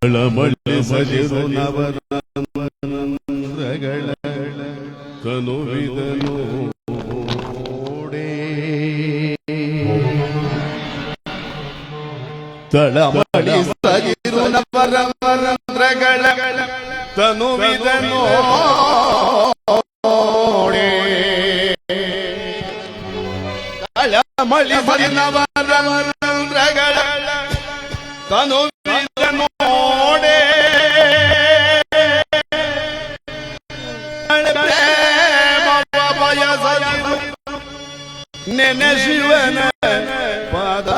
ತಳಮಳಿಸದಿರು ನವರಂಧ್ರಗಳ ತನುವಿದನು ತಳಮಳಿಸದಿರು ನವರಂಧ್ರಗಳ ತನುವಿದನು ತಳಮಳಿಸದಿ ನವರಂಧ್ರಗಳ ತನುವಿದನು ನೆನೆ ಶಿವನ ಪದ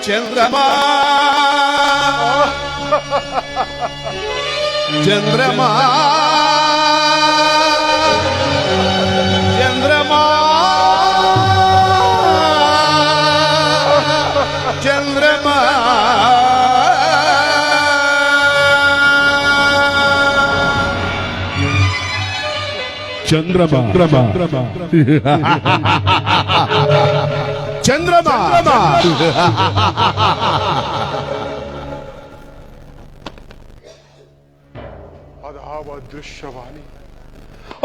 ಚಂದ್ರಮಾ ಚಂದ್ರಮಾ ಚಂದ್ರಮಾ ಚಂದ್ರಮಾ ಚಂದ್ರಮಾ ಚಂದ್ರಮಾ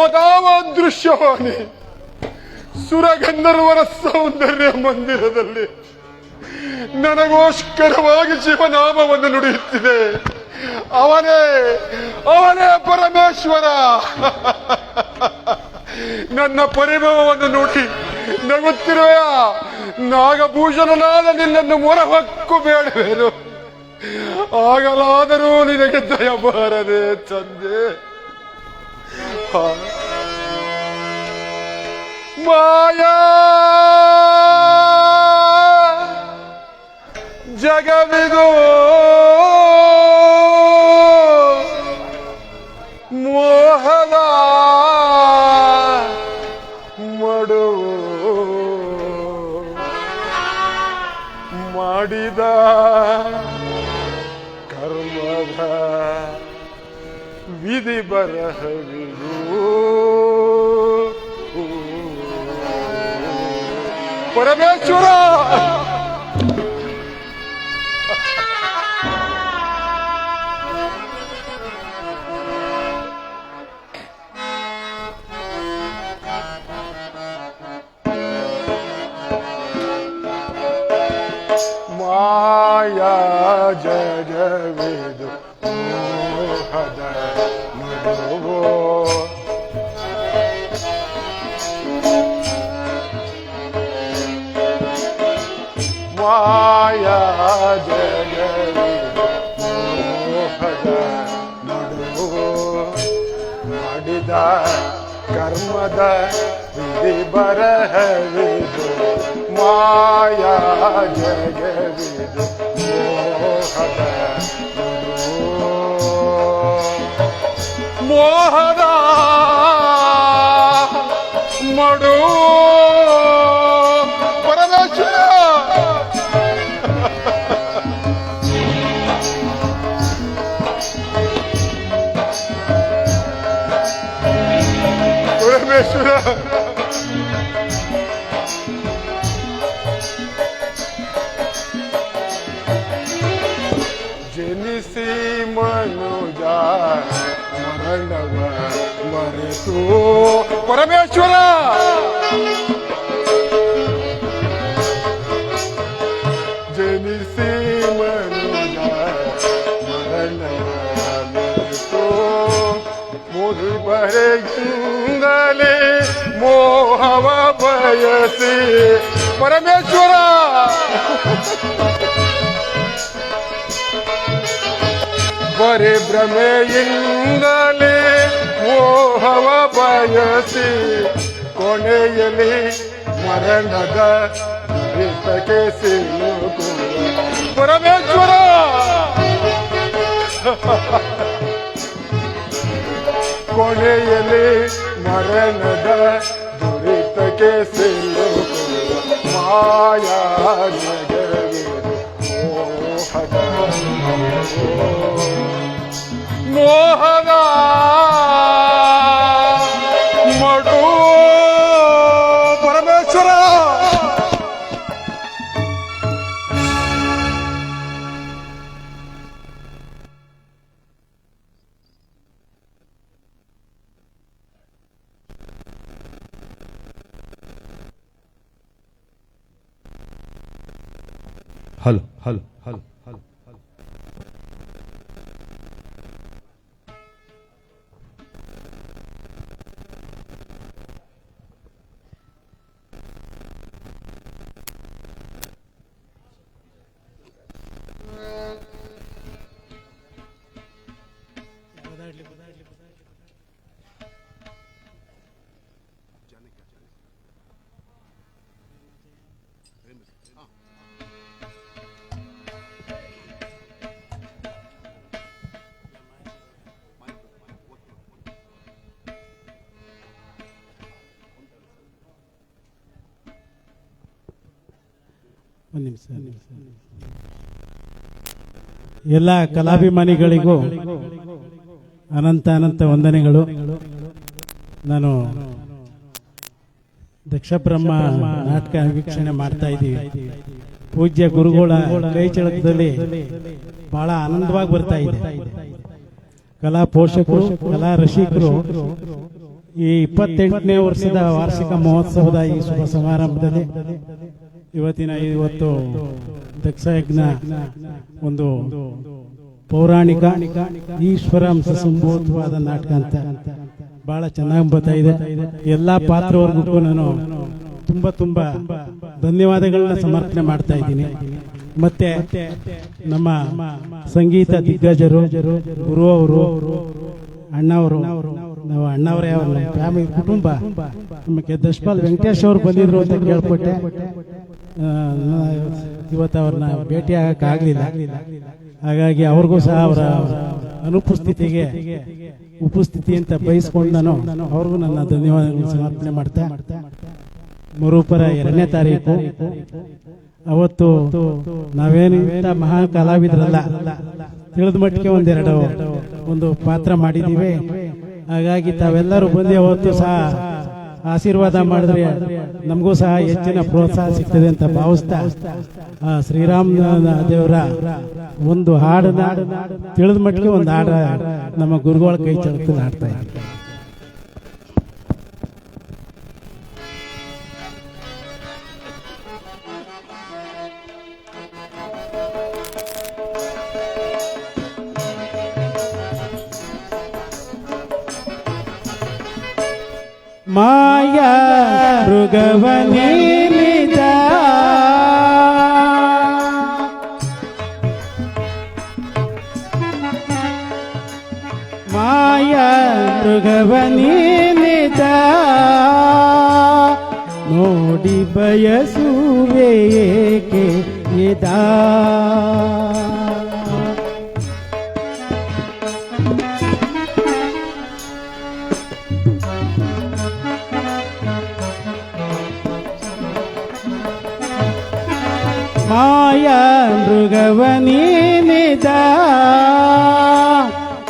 ಅದಾವ ದೃಶ್ಯವಾಣಿ ಸುರಗಂಧರ್ವರ ಸೌಂದರ್ಯ ಮಂದಿರದಲ್ಲಿ ನನಗೋಸ್ಕರವಾಗಿ ಶಿವನಾಮವನ್ನು ನುಡಿಯುತ್ತಿದೆ. ಅವನೇ ಅವನೇ ಪರಮೇಶ್ವರ. ನನ್ನ ಪರಿಭವವನ್ನು ನೋಡಿ ನಗುತ್ತಿರುವ ನಾಗಭೂಷಣನಾದ ನಿನ್ನನ್ನು ಮೊರಹಕ್ಕು ಬೇಡವೇನು. ಆಗಲಾದರೂ ನಿನಗೆ ದಯ ಬಾರದೆ ತಂದೆ. ಮಾಯಾ ಜಗವಿದು ಮೋಹದ ಮಡುವು ಮಾಡಿದ ಕರ್ಮದ ವಿಧಿ ಬರಹವಿದು. ಪರಮೇಶ್ವರ ಮಾಯಾ ಜಗವಿದು ಮೋಹದ ಮಡುವು ಮಾಯಾ ಜಗವಿದು ಮೋಹದ ಮಡುವು ಮಾಡಿದ ಕರ್ಮದ ವಿಧಿ ಬರಹವಿದು. ಮಾಯಾ ಜಗವಿದು ಮೋಹದ ಮೋಹದ ಮಡು. ಪರಮೇಶ್ವರ ಪರಮೇಶ್ವರ ಜನಿಸಿ ಮನುಜ ಮರಣವ ಮರೆತು. ಪರಮೇಶ್ವರ ಜನಿಸಿ ಮನುಜ ಮರಣವ ಮರೆತು ಮುದುಬರೆಯಿಂದಲೇ ಮೋಹವ ಬಯಸಿ. ಪರಮೇಶ್ವರ ಬರೆ ಭ್ರಮೆಯಿಂದಲೇ ಮೋಹವ ಬಯಸಿ ಕೊನೆಯಲ್ಲಿ ಮರಣದ ದುರಿತಕ್ಕೆ ಸಿಲುಕುವ. ಪರಮೇಶ್ವರ ಕೊನೆಯಲ್ಲಿ ಮರಣದ ದುರಿತಕ್ಕೆ ಸಿಲುಕುವ. ಮಾಯಾ ಜಗವಿದು ಮೋಹದ hello hello hello hello hello ಎಲ್ಲ ಕಲಾಭಿಮಾನಿಗಳಿಗೂ ಅನಂತ ಅನಂತ ವಂದನೆಗಳು. ನಾನು ದಕ್ಷ ಬ್ರಹ್ಮ ನಾಟಕ ವೀಕ್ಷಣೆ ಮಾಡ್ತಾ ಇದ್ದೀವಿ. ಪೂಜ್ಯ ಗುರುಗಳ ಕೈ ಚಳಕದಲ್ಲಿ ಬಹಳ ಆನಂದವಾಗಿ ಬರ್ತಾ ಇದೆ. ಕಲಾ ಪೋಷಕರು, ಕಲಾ ರಸಿಕರು ಈ 28ನೇ ವರ್ಷದ ವಾರ್ಷಿಕ ಮಹೋತ್ಸವದ ಈ ಶುಭ ಸಮಾರಂಭದಲ್ಲಿ ಇವತ್ತು ದಕ್ಷ ಯಜ್ಞ ಒಂದು ಪೌರಾಣಿಕ ಈಶ್ವರಾಂಶ ಸಂಭೂತವಾದ ನಾಟಕ ಅಂತ ಬಹಳ ಚೆನ್ನಾಗಿ ಬರ್ತಾ ಇದೆ. ಎಲ್ಲಾ ಪಾತ್ರವರ್ಗಕ್ಕೂ ನಾನು ತುಂಬಾ ಧನ್ಯವಾದಗಳನ್ನ ಸಮರ್ಪಣೆ ಮಾಡ್ತಾ ಇದ್ದೀನಿ. ಮತ್ತೆ ನಮ್ಮ ಸಂಗೀತ ದಿಗ್ಗಜರು, ಗುರು ಅವರು, ಅಣ್ಣವರು, ನಾವು ಅಣ್ಣವರೇ ಅವ್ರ ಫ್ಯಾಮಿಲಿ ಕುಟುಂಬ, ನಮಗೆ ದಶಪಾಲ್ ವೆಂಕಟೇಶ್ ಅವರು ಬಂದಿದ್ರು ಅಂತ ಕೇಳ್ಪಟ್ಟೆ. ಇವತ್ತು ಅವ್ರನ್ನ ಭೇಟಿ ಆಗಕ್ಕಾಗಲಿಲ್ಲ. ಹಾಗಾಗಿ ಅವ್ರಿಗೂ ಸಹ ಅವರ ಅನುಪಸ್ಥಿತಿಗೆ ಉಪಸ್ಥಿತಿ ಅಂತ ಬಯಸ್ಕೊಂಡು ನಾನು ಅವ್ರಿಗೂ ನನ್ನ ಧನ್ಯವಾದಗಳನ್ನು ಸಮರ್ಪಣೆ ಮಾಡ್ತಾ, ಮರುಪರ 2ನೇ ತಾರೀಕು ಅವತ್ತು ನಾವೇನಿಂತ ಮಹಾ ಕಲಾವಿದರಲ್ಲ, ತಿಳಿದ ಮಟ್ಟಿಗೆ ಒಂದು ಪಾತ್ರ ಮಾಡಿದ್ದೀವಿ. ಹಾಗಾಗಿ ತಾವೆಲ್ಲರೂ ಬಂದು ಅವತ್ತು ಸಹ ಆಶೀರ್ವಾದ ಮಾಡಿದ್ರೆ ನಮಗೂ ಸಹ ಹೆಚ್ಚಿನ ಪ್ರೋತ್ಸಾಹ ಸಿಗ್ತದೆ ಅಂತ ಭಾವಿಸ್ತಾ, ಶ್ರೀರಾಮ ದೇವರ ಒಂದು ಹಾಡನ್ನ ತಿಳಿದ ಮಟ್ಟಿಗೆ ಒಂದು ಹಾಡ ನಮ್ಮ ಗುರುಗಳ ಕೈ ಚಳಕದಲ್ಲಿ ಹಾಡ್ತಾ ಇದ್ದೀವಿ. ಮಾಯಾ ಮೃಗವನಿಲಿದ ಮಾಯಾ ಮೃಗವನಿಲಿದ ನೋಡಿ ಬಯಸುವೆ ಏಕೆ ಇದಾ ಮಾಯಾ ಮೃಗವನಿದ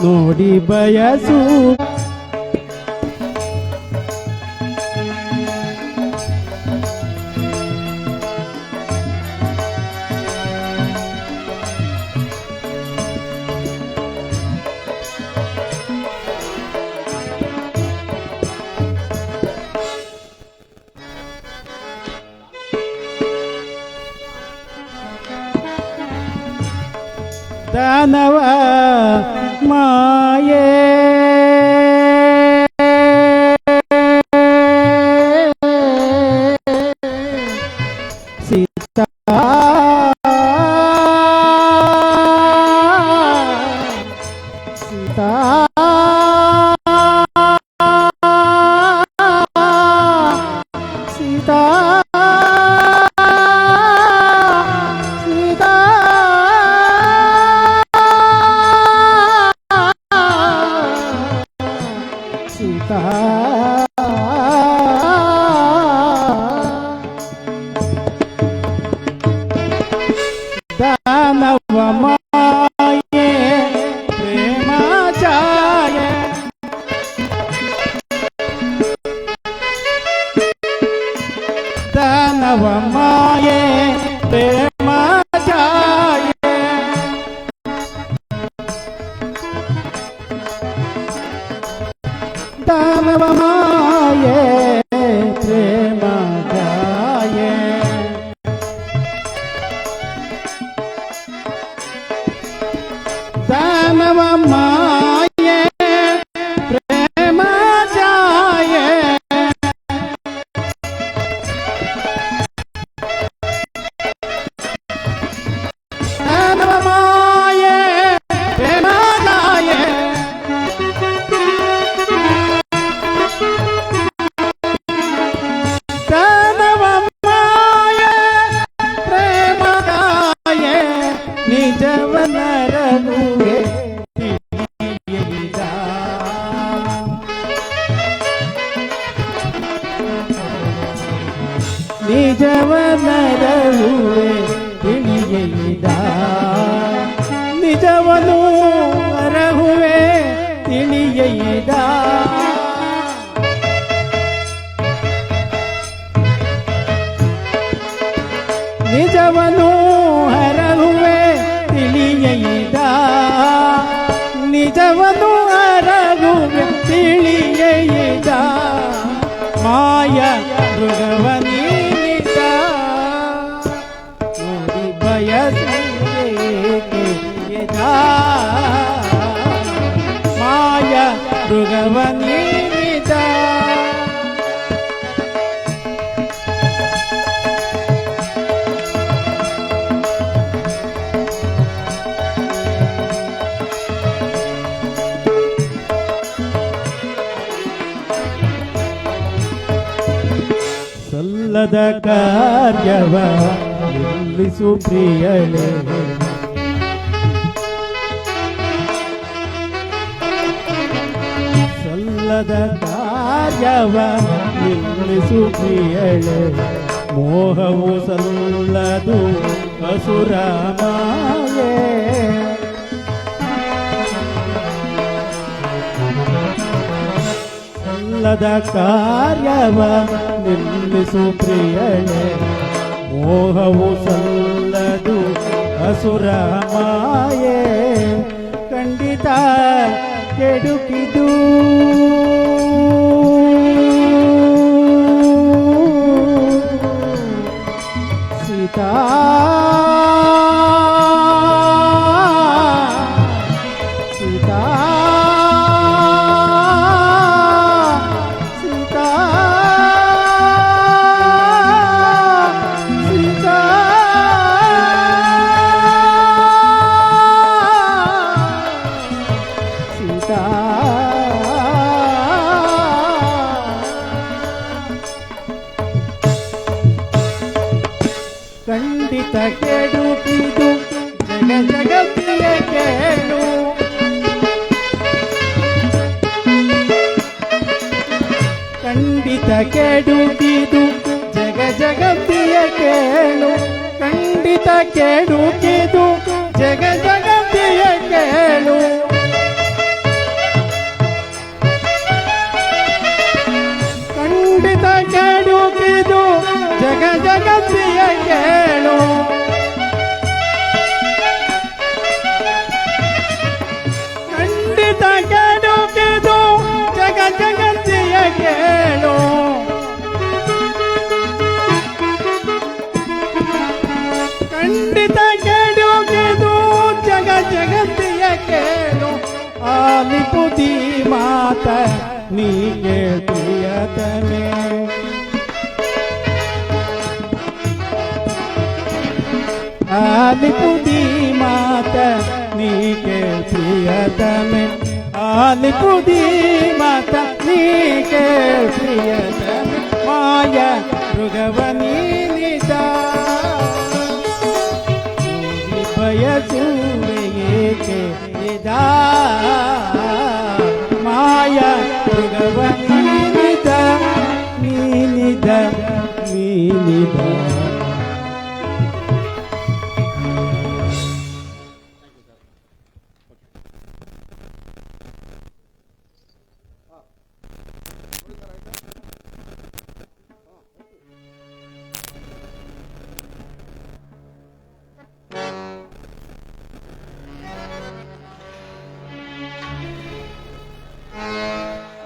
ನೋಡಿ ಬಯಸು ದಾನವ ಮಾಯೇ ಸೀತಾ ಸೀತಾ ಸೀತಾ ದಾನವ ಮಾಯೆ ಪ್ರೇಮ ಛಾಯೆ ದಾನವ ಮಾಯೆ ಪ್ರೇಮ ಛಾಯೆ ದಾನವ ಮಾಯೆ ಪ್ರೇಮ ಛಾಯೆ ಮಾನವ ಮಾಯೆ ಪ್ರೇಮ ಜಾಯೆ ಮಾನವ ಮಾಯೆ ಪ್ರೇಮ ಜಾಯೆ ಮಾನವ ಮಾಯೆ ಪ್ರೇಮ ಜಾಯೆ ನಿಜವನರನುವೆ ತಿಳಿಯದ ನಿಜವನರನುವೆ ತಿಳಿಯದ ನಿಜವನು ಅರಹುವೆ ತಿಳಿಯದ ನಿಜವನು ಹರಹುವೆ ತಿಳಿಯದ ನಿಜವನು ಹರಹುವೆ ತಿಳಿಯದ ಮಾಯ ಮೃಗವನೀನಿದ ನೋಡಿ ಬಯಸಿದ ಮಾಯ ಮೃಗವನೀನಿದ ಸಲ್ಲದ ಕಾರ್ಯವ ನಿಲ್ಲಿಸು ಪ್ರಿಯಳೇ ಸಲ್ಲದ ಕಾರ್ಯವ ನಿಲ್ಲಿಸು ಪ್ರಿಯಳೇ ಮೋಹವು ಸಲ್ಲದು ಅಸುರ ಮಾಯೆ ಸಲ್ಲದ ಕಾರ್ಯವ ನಿಲ್ಲಿಸು ಪ್ರಿಯಳೇ ಮೋಹವು ಸಲ್ಲದು ಅಸುರ ಮಾಯೆ ಖಂಡಿತ ಕೆಡುಕಿದು ಸೀತಾ ಸೀತಾ ಸೀತಾ ಸೀತಾ ಸೀತಾ ಖಂಡಿತ ಕೆಡುಕಿದು ಜಗತ್ತಿಯ ಕೇಳು ಖಂಡಿತ ಕೆಡುಕಿದು ಜಗತ್ತಿಯ ಕೇಳು ಖಂಡಿತ ಕೆಡುಕಿದು ಜಗತ್ತಿಯ ಕೇಳು ಖಂಡಿತ ಕೆಡುಕಿದು ಜಗತ್ತಿಯ ಕೇಳು ಖಂಡಿತ ಕೆಡುಕಿದು ಜಗತ್ತಿಯ ಕೇಳು ಖಂಡಿತ ಕೆಡುಕಿದು ಜಗತ್ತಿಯ ಕೇಳು ಆಲಿಪುದಿ ಮಾತ ನೀ ಕೇಳ್ತೀಯತನೆ ಆಲಿಪುದಿ ಮಾತ ನೀ ಕೇಳ್ತೀಯತನೆ ಆಲಿಪುದಿ ಮಾತ ನೀ ಕೇಳ್ತೀಯತನೆ ಮಾಯ ಮೃಗವನೀನಿದ ಬಯಸುವೆ ಏಕೆ ಇದ ಮಾಯ ಮೃಗವನೀನಿದ ನೀನಿದ ನೀನಿದ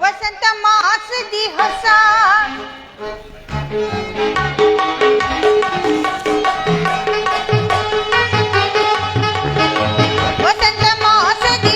ವಸಂತ ಮಾಸದಿ ಹೊಸ ವಸಂತ ಮಾಸದಿ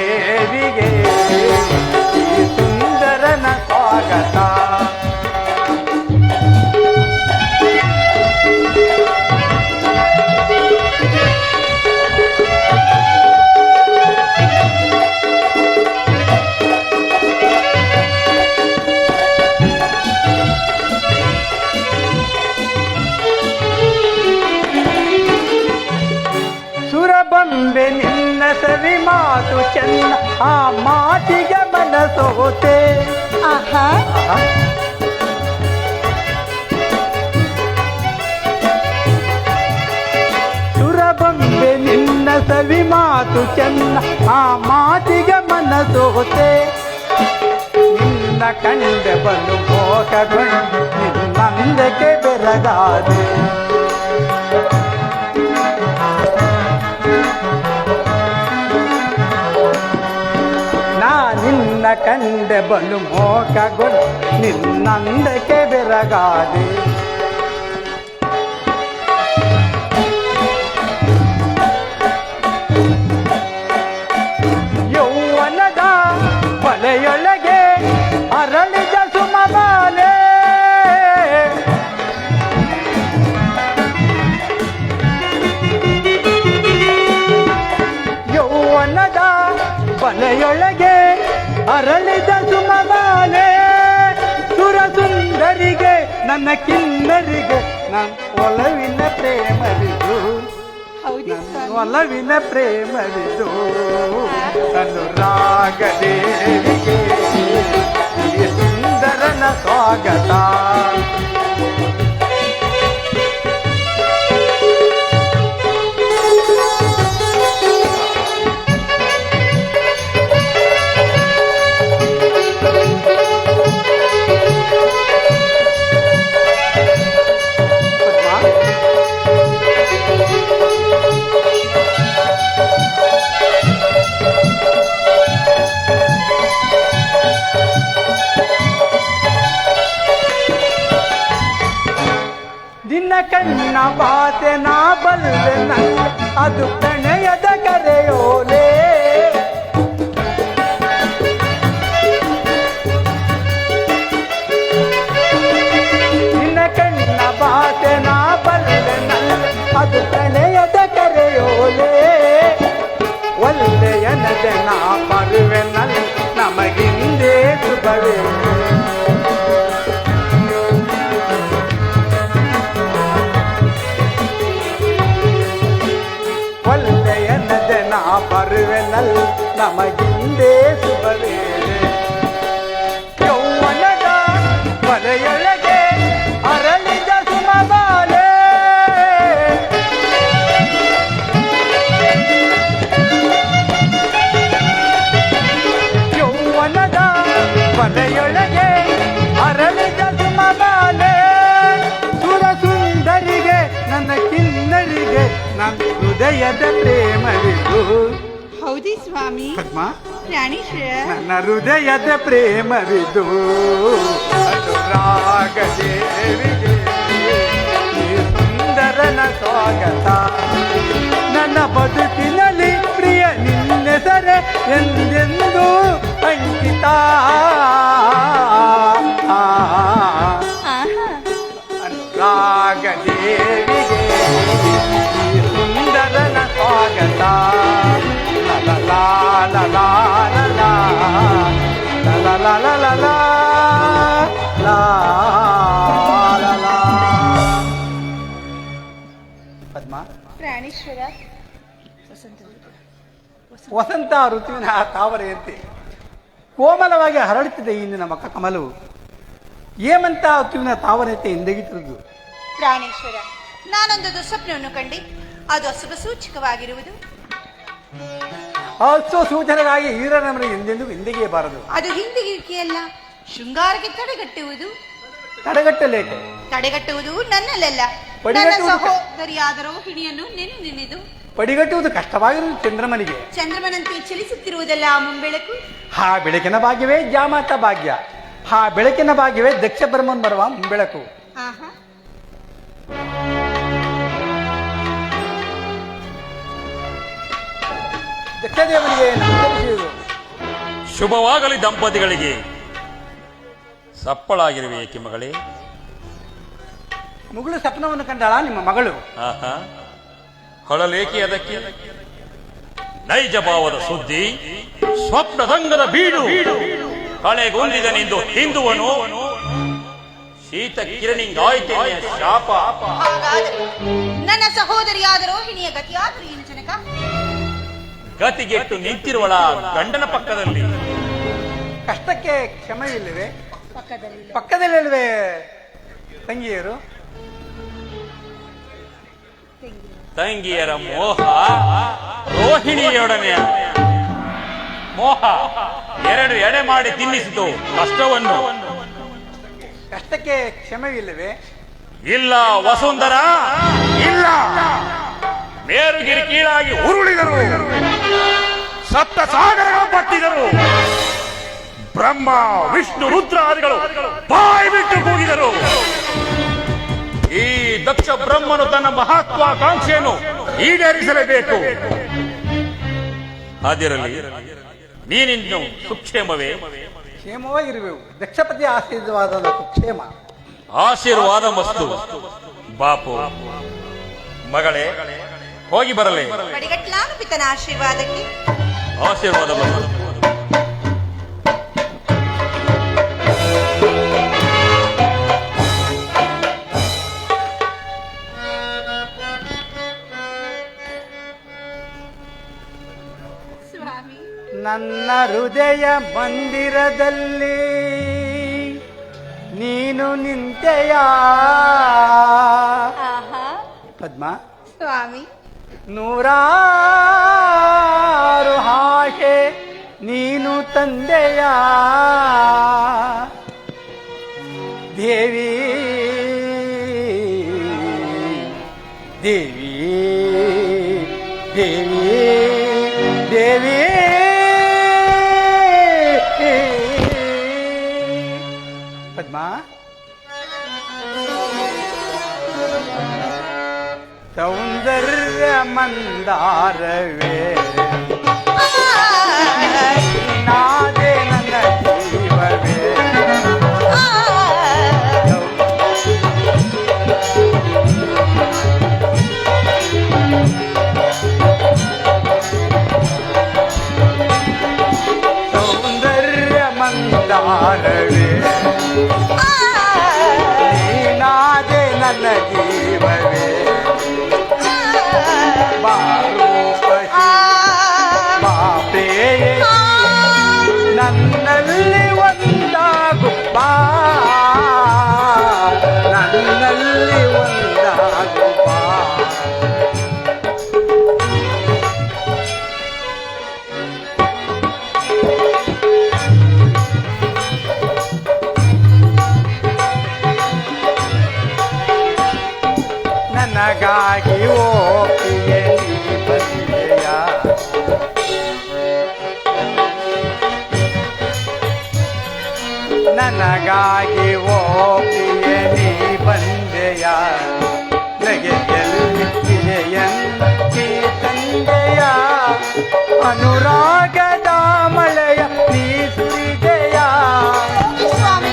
ದೇವಿಗೆ ಈ ಸುಂದರನ ಸ್ವಾಗತ. ಸುರಬಂಬೆ ನಿನ್ನ ಸವಿ ಮಾತು ಚೆನ್ನ, ಆ ಮಾತಿಗೆ ಮನಸೋತೆ. ಆಹಾ ಸುರಬಂಬೆ ನಿನ್ನ ಸವಿ ಮಾತು ಚೆನ್ನ, ಆ ಮಾತಿಗೆ ಮನಸೋತೆ. ನಿನ್ನ ಕಂಡ ಬಲು ಮೋಹಗೊಂಡು ನಿನ್ನಂದಕ್ಕೆ ಬೆರಗಾದೆ. ನಿನ್ನ ಕಂಡ ಬಲು ಮೋಹಗೊಂಡು ನಿನ್ನಂದಕ್ಕೆ ಬೆರಗಾದೆ. ಯೌವನದ ಬಲೆಯೊಳಗೆ ಅರಳಿದ ಸುಮಬಾಲೆ. ಯೌವನದ ಬಲೆಯೊಳಗೆ ಅರಳಿದ ಸುಮಬಾಲೆ. ಸುರಸುಂದರಿಗೆ ನನ್ನ ಕಿನ್ನರಿಗೆ ನನ್ನ ಒಲವಿನ ಪ್ರೇಮವಿದು. ನನ್ನ ಒಲವಿನ ಪ್ರೇಮವಿದು. ಅನುರಾಗ ದೇವಿಗೆ ಈ ಸುಂದರನ ಸ್ವಾಗತ. ನಿನ್ನ ಕಣ್ಣ ಬಾತೆ ನಾ ಬಲ್ಲೆ ನನ್ನ, ಅದು ಪ್ರಣಯದ ಕರೆಯೋಲೆ. ನಿನ್ನ ಕಣ್ಣ ಬಾತೆ ನಾ ಬಲ್ಲೆ ನನ್ನ, ಅದು ಪ್ರಣಯದ ಕರೆಯೋಲೆ. ಒಲ್ಲೆಯನದೆ ನಾ ಬರುವೆ ನನ್ನ, ನಮಗಿಂದೇ ಶುಭವೇ. ಒಲ್ಲೆಯನದೆ ನಾ ಬರುವೆನಲ್ಲ, ನಮಗಿಂದೇ ಶುಭವೇ. ಯೌವನದ ಬಲೆಯೊಳಗೆ ಅರಳಿದ ಸುಮಬಾಲೆ. ಯೌವನದ ಬಲೆಯೊಳಗೆ ಅರಳಿದ ಸುಮಬಾಲೆ. ಸುರಸುಂದರಿಗೆ ನನ್ನ ಕಿನ್ನರಿಗೆ ನನ್ನ ಹೃದಯದ ಪ್ರೇಮವಿದು. ಹೌದಿ ಸ್ವಾಮಿ. ಪದ್ಮ, ಪ್ರಾಣೇಶ್ವರ ನನ್ನ ಹೃದಯದ ಪ್ರೇಮವಿದು. ಅನುರಾಗ ದೇವಿಗೆ ಈ ಸುಂದರನ ಸ್ವಾಗತ. ನನ್ನ ಬದುಕಿನಲ್ಲಿ ಪ್ರಿಯ ನಿನ್ನೆಸರೆ ಎಂದೆಂದು ಅಂಕಿತ. ಅನುರಾಗ ದೇವಿಗೆ ಈ ಸುಂದರನ ಸ್ವಾಗತ. ಲಲಲಾ ಲಲಾ ಲಲಾ ಲಲಾ ಲಲಾ ಲಲಾ. ಪದ್ಮ, ಪ್ರಾಣೇಶ್ವರ ವಸಂತ ಋತುವಿನ ತಾವರೆಯಂತೆ ಕೋಮಲವಾಗಿ ಹರಡುತ್ತಿದೆ ಇಂದಿನ ಮಕ್ಕ ಕಮಲವು. ಏಮಂತ ಋತುವಿನ ತಾವರೆಯಂತೆ ಹಿಂದೆಗಿತಿರುವುದು. ಪ್ರಾಣೇಶ್ವರ, ನಾನೊಂದು ದುಸ್ವಪ್ನವನ್ನು ಕಂಡೆ. ಅದು ಅಶುಭ ಸೂಚಕವಾಗಿರುವುದು. ಅಲ್ಸೋ ಸೂಚನೆಗಾಗಿ ಹೀರನ ಮನೆ ಎಂದೆಂದು ಹಿಂದೆಗೆಯಬಾರದು. ಅದು ಹಿಂದಿರುವಿಕೆಯಲ್ಲ, ಶೃಂಗಾರಕ್ಕೆ ತಡೆಗಟ್ಟುವುದು. ತಡೆಗಟ್ಟಲೇಕೆ? ತಡೆಗಟ್ಟುವುದು ನನ್ನಲ್ಲೆಲ್ಲ, ನನ್ನ ಪಡೆಗಟ್ಟುವುದು ಸಹೋದರಿಯಾದ ರೋಹಿಣಿಯನ್ನು ನೆನೆದು ಪಡಿಗಟ್ಟುವುದು ಕಷ್ಟವಾಗಿರುವುದು ಚಂದ್ರಮನಿಗೆ. ಚಂದ್ರಮನಂತೆ ಚಲಿಸುತ್ತಿರುವುದಲ್ಲ ಆ ಮುಂಬೆಳಕು. ಆ ಬೆಳಕಿನ ಭಾಗ್ಯವೇ ಜಾಮಾತ ಭಾಗ್ಯ. ಆ ಬೆಳಕಿನ ಭಾಗ್ಯವೇ ದಕ್ಷ ಬ್ರಹ್ಮನ್ ಬರುವ ಮುಂಬೆಳಕು. ಆಹಾ, ದಕ್ಷದೇವನಿಗೆ ನಮಸ್ಕರಿಸುವುದು. ಶುಭವಾಗಲಿ ದಂಪತಿಗಳಿಗೆ. ಸಪ್ಪಳಾಗಿರುವೆ ಏಕೆ ಮಗಳೇ? ಮುಗುಳು ಸಪ್ನವನ್ನು ಕಂಡಾಳ ನಿಮ್ಮ ಮಗಳು? ಆಹಾ, ಹೊಳಲೇಕೆ ಅದಕ್ಕೆ? ನೈಜ ಭಾವದ ಸುದ್ದಿ, ಸ್ವಪ್ನದಂಗದ ಬೀಡು, ಕಳೆಗೊಂದಿದನೆಂದು ಹಿಂದುವನು, ಶೀತ ಕಿರಣಿಂಗಾಯ್ತೆಯ ಶಾಪ. ಹಾಗಾದರೆ ನನ್ನ ಸಹೋದರಿಯಾದ ರೋಹಿಣಿಯ ಗತಿಯಾದರೂ ಏನು ಜನಕ? ಗತಿಗೆಟ್ಟು ನಿಂತಿರುವಳ ಗಂಡನ ಪಕ್ಕದಲ್ಲಿ. ಕಷ್ಟಕ್ಕೆ ಕ್ಷಮೆಯಿಲ್ಲವೇ? ಪಕ್ಕದಲ್ಲಿಲ್ವೇ ತಂಗಿಯರು? ತಂಗಿಯರ ಮೋಹ ರೋಹಿಣಿಯೊಡನೆ ಮೋಹ ಎರಡು ಎಡೆ ಮಾಡಿ ತಿನ್ನಿಸಿತು ಕಷ್ಟವನ್ನು. ಕಷ್ಟಕ್ಕೆ ಕ್ಷಮೆಯಿಲ್ಲವೇ? ಇಲ್ಲ ವಸುಂಧರ, ಇಲ್ಲ. ಮೇರುಗಿರಿ ಕೀಳಾಗಿ ಉರುಳಿದರು, ಸಪ್ತ ಸಾಗರ ಪಟ್ಟಿದರು. ಬ್ರಹ್ಮ ವಿಷ್ಣು ರುದ್ರಾದಿಗಳು ಬಾಯಿ ಬಿಟ್ಟು ಕೂಗಿದರು. ಈ ದಕ್ಷ ಬ್ರಹ್ಮನು ತನ್ನ ಮಹತ್ವಾಕಾಂಕ್ಷೆಯನ್ನು ಈಡೇರಿಸಲೇಬೇಕು. ಅದಿರಲಿ, ನೀನಿನ್ನು ಸುಕ್ಷೇಮವೇ? ಕ್ಷೇಮವಾಗಿರುವೆವು. ದಕ್ಷಪತಿ ಆಶೀರ್ವಾದದ ಕ್ಷೇಮ. ಆಶೀರ್ವಾದ ಮಸ್ತು. ಬಾಪು ಮಗಳೇ, ಹೋಗಿ ಬರಲೇ. ಕಡಿಗಟ್ಲಾನು ಪಿತನ ಆಶೀರ್ವಾದಕ್ಕೆ. ಆಶೀರ್ವಾದ ಮಸ್ತು. ಸ್ವಾಮಿ, ನನ್ನ ಹೃದಯ ಮಂದಿರದಲ್ಲಿ ನೀನು ನಿಂತೆಯ ಆಹಾ ಪದ್ಮ. ಸ್ವಾಮಿ, ನೂರಾರು ಆಶೆ ನೀನು ತಂದೆಯ ದೇವಿ ದೇವಿ ದೇವಿ ದೇವಿ. ಪದ್ಮ, ಸೌಂದರ್ಯ ಮಂದಾರವೇ ನಾದೆ ನನ್ನ ಜೀವವೇ. ಸೌಂದರ್ಯ ಮಂದಾರವೇ ನಾದೆ ನನ್ನ ಜೀವವೇ. ನನ್ನಲ್ಲಿ ಒಂದಾಗು ಬಾ, ನನ್ನಲ್ಲಿ ಒಂದಾಗು ಬಾ. ನನಗಾಗಿ ಓಪಿಯೇ ನೀ ಬಂದೆಯ, ನನಗಾಗಿ ಓಪಿಯೇ ನೀ ಬಂದೆಯ. ನಗೆಯಲ್ಲಿದೆಯಂತೆ ತಂದೆಯ, ಅನುರಾಗದ ಮಳೆಯ ನೀ ಸುರಿದೆಯ. ಸ್ವಾಮಿ,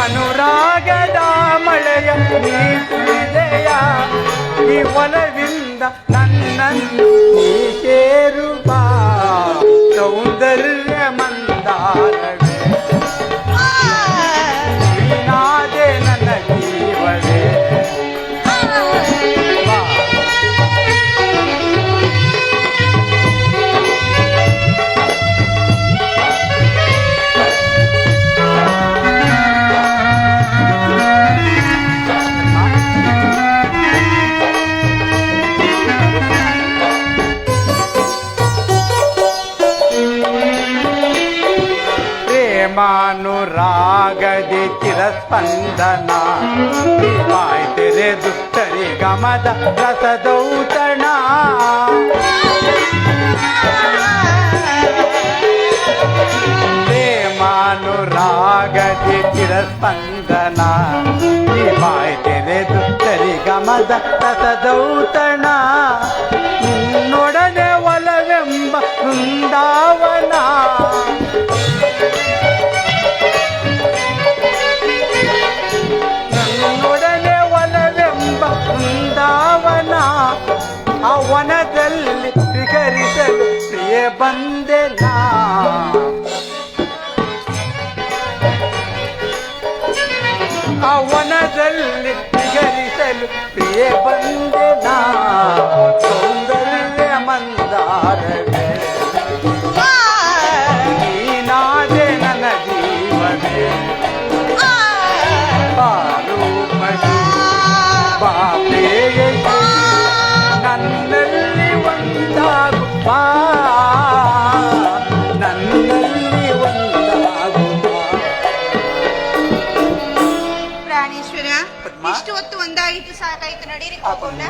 ಅನುರಾಗದ ಮಳೆಯ ನೀ ಸುರಿದೆಯ. ಈ ಒಲವಿಂದ ನನ್ನನ್ನು ನೀ ಸೇರುವ ಸೌಂದರ್ಯ ಮಂದಾರವೇ ನಾದೆ ನನ್ನ ಜೀವವೇ. ಪ್ರೇಮಾನುರಾಗದಿ ಚಿರಸ್ಪಂದನ ಮಾಯ್ ತೆರೆ ದುಷ್ಟರಿ ಗಮದ ರಸದೌತಣ. ಪ್ರೇಮಾನುರಾಗದಿ ಚಿರಸ್ಪಂದನ ಮಾಯ್ ತೆರೆ ದುಷ್ಟರಿ ಗಮದ ರಸದೌತಣ. ನಿನ್ನೊಡನೆ ವನದಲ್ಲಿ ವಿಹರಿಸಲು ಪ್ರಿಯೆ ಬಂದೆ ನಾ. ಆ ವನದಲ್ಲಿ ವಿಹರಿಸಲು ಪ್ರಿಯೆ ಬಂದೆ ನಾ. ಸೌಂದರ್ಯ ಮಂದಾರವೇ ನೀನಾದೆ ನನ್ನ ಜೀವನೇ. ಬಾರೂಪಿ ಬಾಪೇಯೇ ನನ್ನಲ್ಲಿ ಒಂದಾಗು ಬಾ, ನನ್ನಲ್ಲಿ ಒಂದಾಗು ಬಾ. ಪ್ರಾಣೇಶ್ವರ, ಪದ್ಮ? ಇಷ್ಟು ಹೊತ್ತು ಒಂದಾಯಿತು, ಸಾಕಾಯ್ತು, ನಡೀರಿ ಹೋಗೋಣ.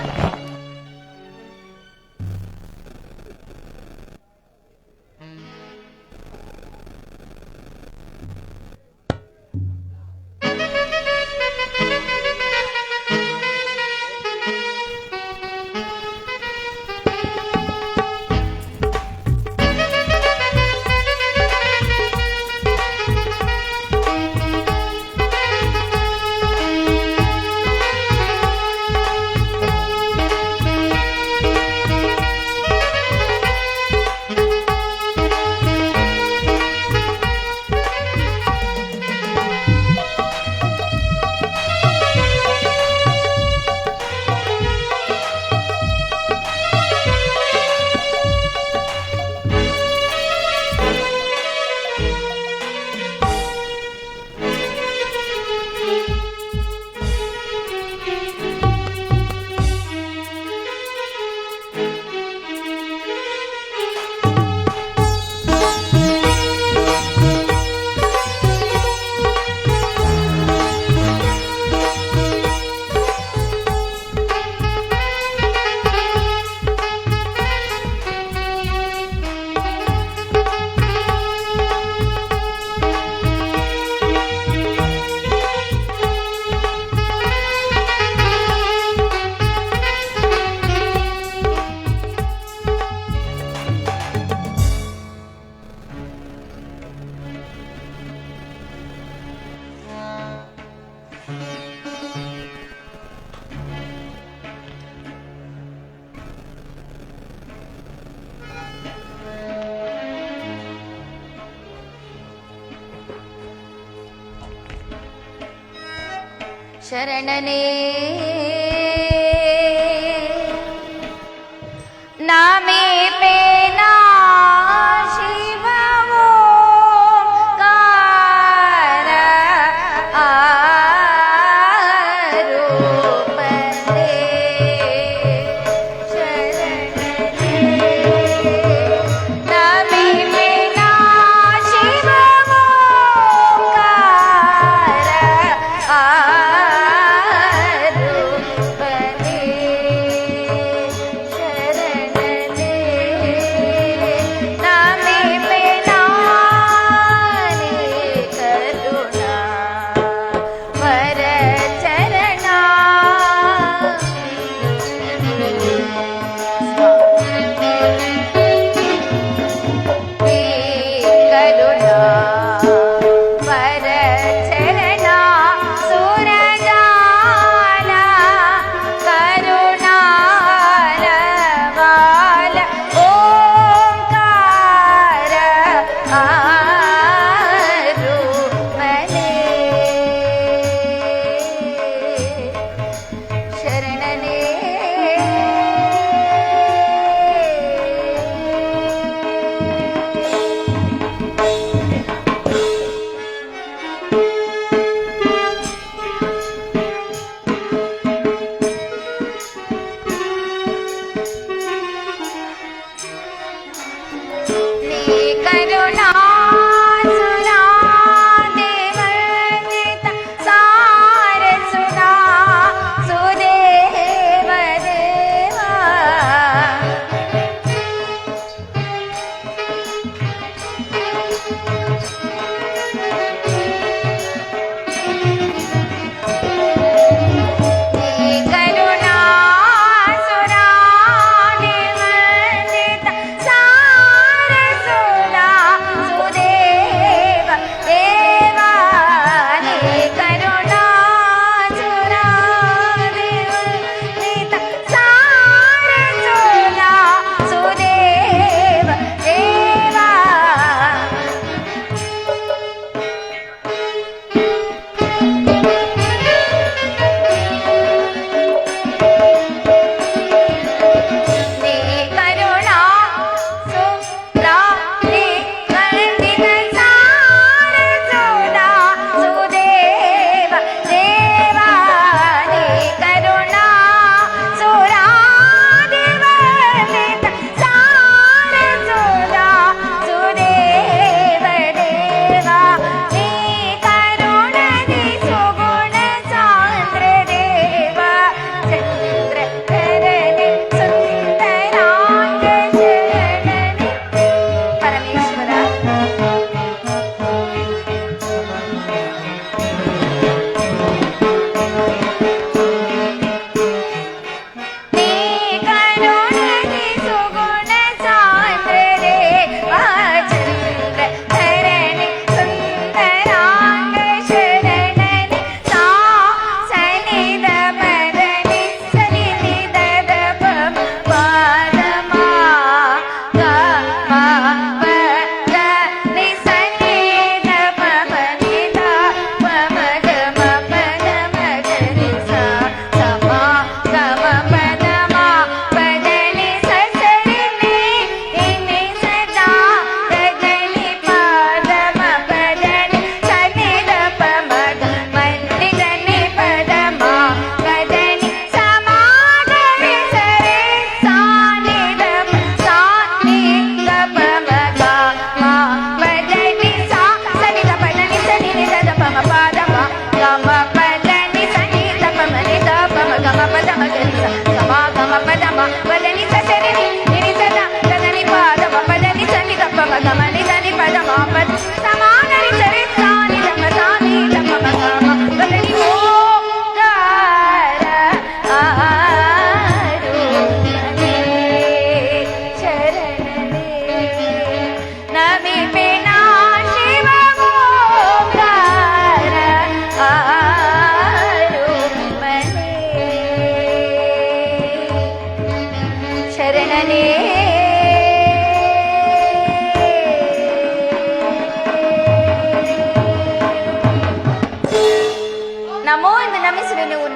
ಶರಣನೇ ನಾಮೇ ಪೇನಾ ಶಿವ ಓಂಕಾರ ಆರೂಪನೇ. ಶರಣನೇ ನಾಮೇ ಪೇನಾ ಶಿವ ಓಂಕಾರ ಆರೂಪನೇ. ಶರಣನೇ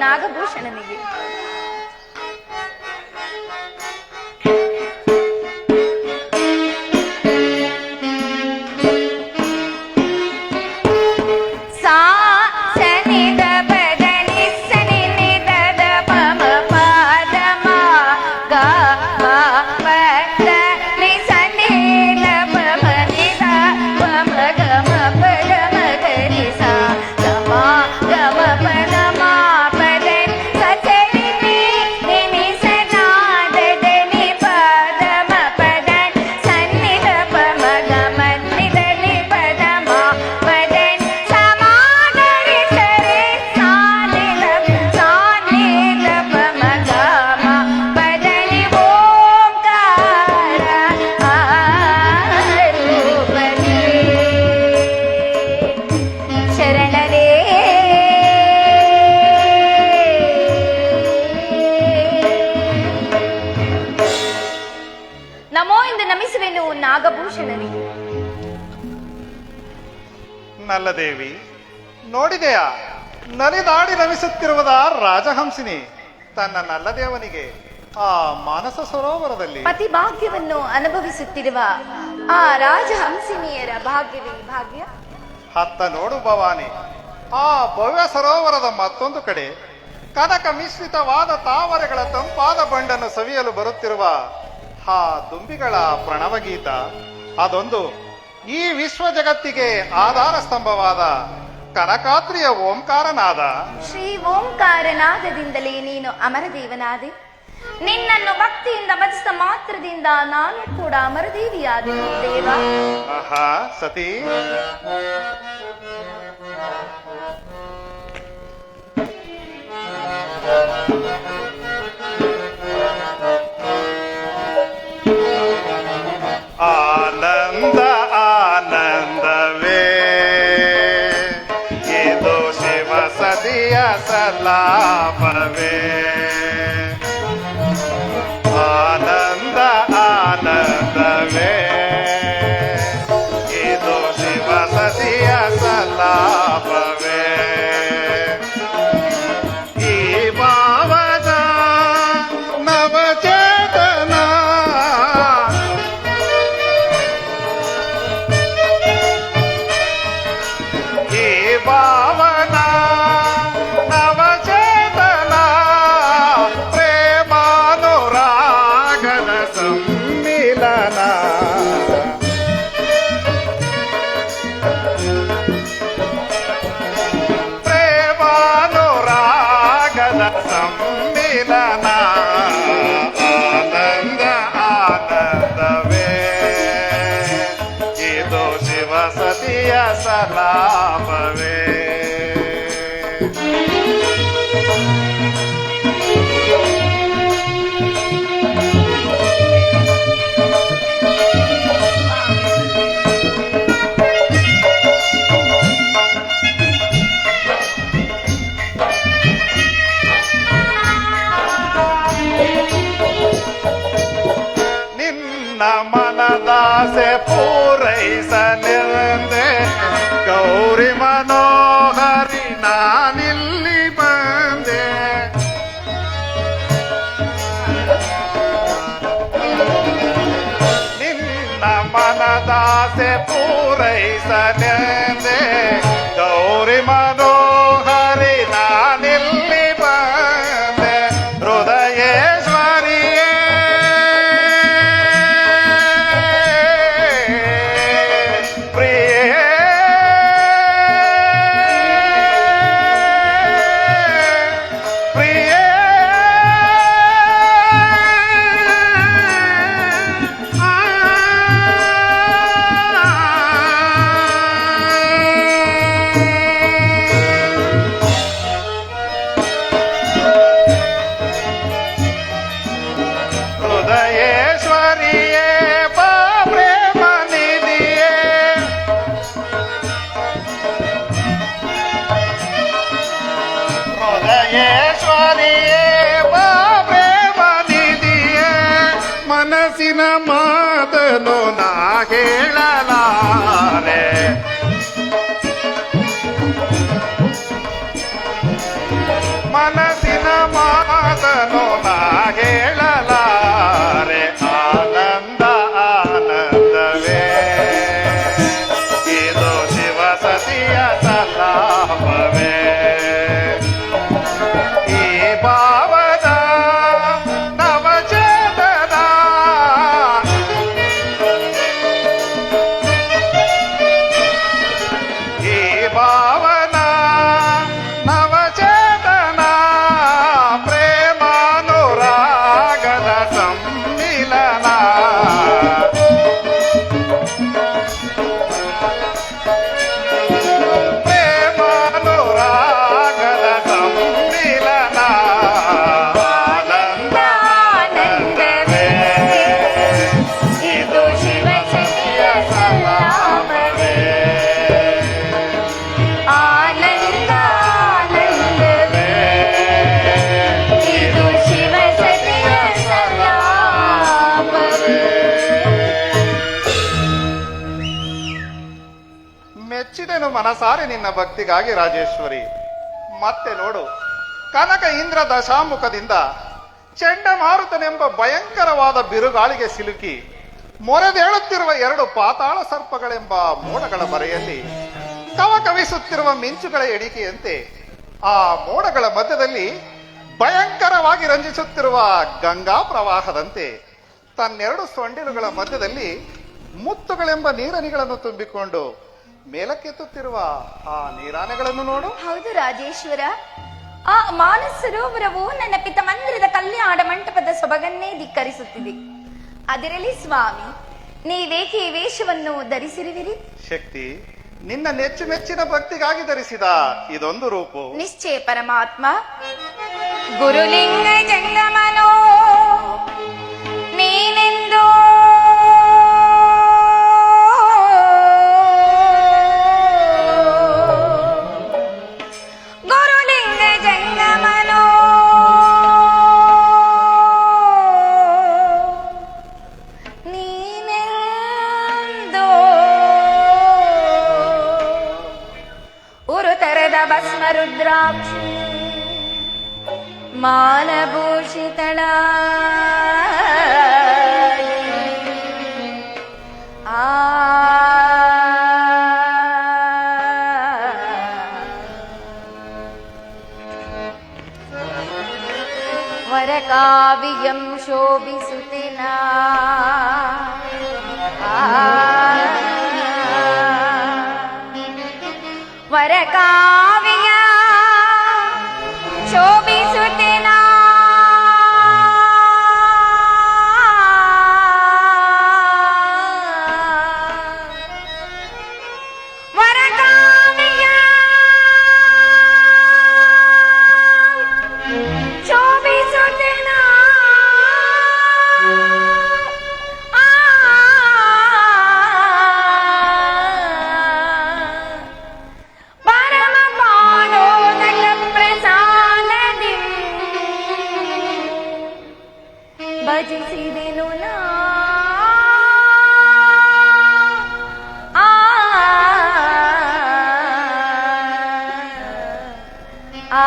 ನಾಗಭೂಷಣನಿಗೆ. ನಮೋ ಎಂದು ನಮಿಸುವೆನು ನಾಗಭೂಷಣನಿಗೆ. ನಲ್ಲದೇವಿ, ನೋಡಿದೆಯಾ ನಲಿದಾಡಿ ನಮಿಸುತ್ತಿರುವುದ ರಾಜಹಂಸಿನಿ ತನ್ನ ನಲ್ಲದೇವನಿಗೆ ಆ ಮಾನಸ ಸರೋವರದಲ್ಲಿ ಪತಿಭಾಗ್ಯವನ್ನು ಅನುಭವಿಸುತ್ತಿರುವ ಆ ರಾಜಹಂಸಿನಿಯರ ಭಾಗ್ಯವೇ ಭಾಗ್ಯ. ಹತ್ತ ನೋಡು ಭವಾನಿ, ಆ ಭವ್ಯ ಸರೋವರದ ಮತ್ತೊಂದು ಕಡೆ ಕನಕ ಮಿಶ್ರಿತವಾದ ತಾವರೆಗಳ ತಂಪಾದ ಬಂಡನ್ನು ಸವಿಯಲು ಬರುತ್ತಿರುವ ಆ ದುಂಬಿಗಳ ಪ್ರಣವಗೀತ, ಅದೊಂದು ಈ ವಿಶ್ವ ಜಗತ್ತಿಗೆ ಆಧಾರ ಸ್ತಂಭವಾದ ಕನಕಾತ್ರಿಯ ಓಂಕಾರನಾದ. ಶ್ರೀ ಓಂಕಾರನಾದದಿಂದಲೇ ನೀನು ಅಮರದೇವನಾದೆ. ನಿನ್ನನ್ನು ಭಕ್ತಿಯಿಂದ ಭಜಿಸಿದ ಮಾತ್ರದಿಂದ ನಾನು ಕೂಡ ಅಮರದೇವಿಯಾದೆನು ದೇವ. ಆಹಾ ಸತಿ, ಆನಂದ ಆನಂದವೇ ಇದು ಶಿವ ಸದಿಯ ಸಲಾಪವೇ. ಆನಂದ ಆನಂದವೇ ಇದು ಶಿವ ಸದಿಯ ಸಲಾಪವೇ. ಈ ಭಾವದ ನವಚೇತನ ಈ ಭಾವನ ನವಚೇತನ ಪ್ರೇಮಾನುರಾಗದ ಸಮ್ಮಿಲನ. ಪ್ರೇಮಾನುರಾಗದ ಸಮ್ಮಿಲನ. ಆನಂದ ಆನಂದವೇ ಇದು ಶಿವ ಸತಿಯ ಸಲಾಪವೇ. ನಿನ್ನ ಮನದಾಸೆ ಪೂರೈಸಲೆಂದೆ ಗೌರಿ ಮನೋಹರಿ ನಾನಿಲ್ಲಿ ಬಂದೆ. ನಿನ್ನ ಮನದಾಸೆ ಪೂರೈಸಲೆಂದೆ ಗೌರಿ ಮನೋಹರಿ ನಾನಿಲ್ಲಿ ಬಂದೆ. ಹೃದಯೇಶ್ವರಿಯೇ ಪ್ರಿಯೇ ಪ್ರಿಯೇ ಹೃದಯೇಶ್ವರಿಯೇ ಬಾ ಪ್ರೇಮ ನಿಧಿಯೇ. ಹೃದಯೇಶ್ವರಿಯೇ ಬಾ ಪ್ರೇಮ ನಿಧಿಯೇ. ಮನಸ್ಸಿನ ಮಾತನು ನಾ ಹೇಳಲಾರೆ. ಮನಸ್ಸಿನ ಸುಖವನ್ನು ನಾ ಹೇಳಲಾರೆ. ಆನಂದ ಆನಂದವೇ ಇದು ಶಿವಸತಿಯ ಸಲಾಪವೇ. ಈ ಭಾವದ ನವಚೇತನ ಈ ಭಾವನ ನವಚೇತನ ಪ್ರೇಮಾನುರಾಗದ ಸಮ್ಮಿಲನ. ಪ್ರೇಮಾನುರಾಗದ ಸಮ್ಮಿಲನ. ಆನಂದ ಆನಂದವೇ ಇದು ಶಿವಸತಿಯ ಸಲಾಪವೇ. ಆನಂದ ಆನಂದವೇ ಇದು ಶಿವಸತಿಯ ಸಲಾಪವೇ. ಮೆಚ್ಚಿದೆನು ಮನಸಾರೆ ನಿನ್ನ ಭಕ್ತಿಗಾಗಿ ರಾಜೇಶ್ವರಿ. ಮತ್ತೆ ನೋಡು, ಕನಕ ಇಂದ್ರ ದಶಾಮುಖದಿಂದ ಚಂಡಮಾರುತನೆಂಬ ಭಯಂಕರವಾದ ಬಿರುಗಾಳಿಗೆ ಸಿಲುಕಿ ಮೊರೆದೇಳುತ್ತಿರುವ 2 ಪಾತಾಳ ಸರ್ಪಗಳೆಂಬ ಮೋಡಗಳ ಬರೆಯಲ್ಲಿ ಕವಕವಿಸುತ್ತಿರುವ ಮಿಂಚುಗಳ ಎಣಿಕೆಯಂತೆ ಆ ಮೋಡಗಳ ಮಧ್ಯದಲ್ಲಿ ಭಯಂಕರವಾಗಿ ರಂಜಿಸುತ್ತಿರುವ ಗಂಗಾ ಪ್ರವಾಹದಂತೆ ತನ್ನೆರಡು ಸೊಂಡಿಲುಗಳ ಮಧ್ಯದಲ್ಲಿ ಮುತ್ತುಗಳೆಂಬ ನೀರನಿಗಳನ್ನು ತುಂಬಿಕೊಂಡು ಮೇಲಕ್ಕೆತ್ತುತ್ತಿರುವ ಆ ನೀರಾನೆಗಳನ್ನು ನೋಡು. ಹೌದು ರಾಜೇಶ್ವರ, ಆ ಮಾನಸ ಸರೋವರವು ನನ್ನ ಪಿತಮಂದಿರದ ಕಲ್ಯಾಣ ಮಂಟಪದ ಸೊಬಗನ್ನೇ ಧಿಕ್ಕರಿಸುತ್ತಿದೆ. ಅದರಲ್ಲಿ ಸ್ವಾಮಿ, ನೀವೇಕೆ ಈ ವೇಷವನ್ನು ಧರಿಸಿರುವಿರಿ? ಶಕ್ತಿ, ನಿನ್ನ ನೆಚ್ಚಿನ ಭಕ್ತಿಗಾಗಿ ಧರಿಸಿದ ಇದೊಂದು ರೂಪು. ನಿಶ್ಚಯ ಪರಮಾತ್ಮ. ಗುರುಲಿಂಗ ಜಂಗಮನೋ ನೀನೆಂದು ಗುರುಲಿಂಗ ಜಂಗಮನೋ ನೀನೆಂದು ಉರುತರದ ಭಸ್ಮ ರುದ್ರಾಕ್ಷಿ ಮಾಲಭೂಷಿತಳ ಆ ವರಕಾವ್ಯಂ ಶೋಭಿಸುತ್ತಿನ ವರಕಾವ್ಯ ಶೋಭಿಸುತ್ತಿನ ವರಕಾವ್ಯ ಶೋಭಿಸುತ್ತಿನ ಪರಮ ಪಾದೋದಕ ಪ್ರಸಾದದಿ ಭಜಿಸಿದೆನು ನಾ ಆ ಆ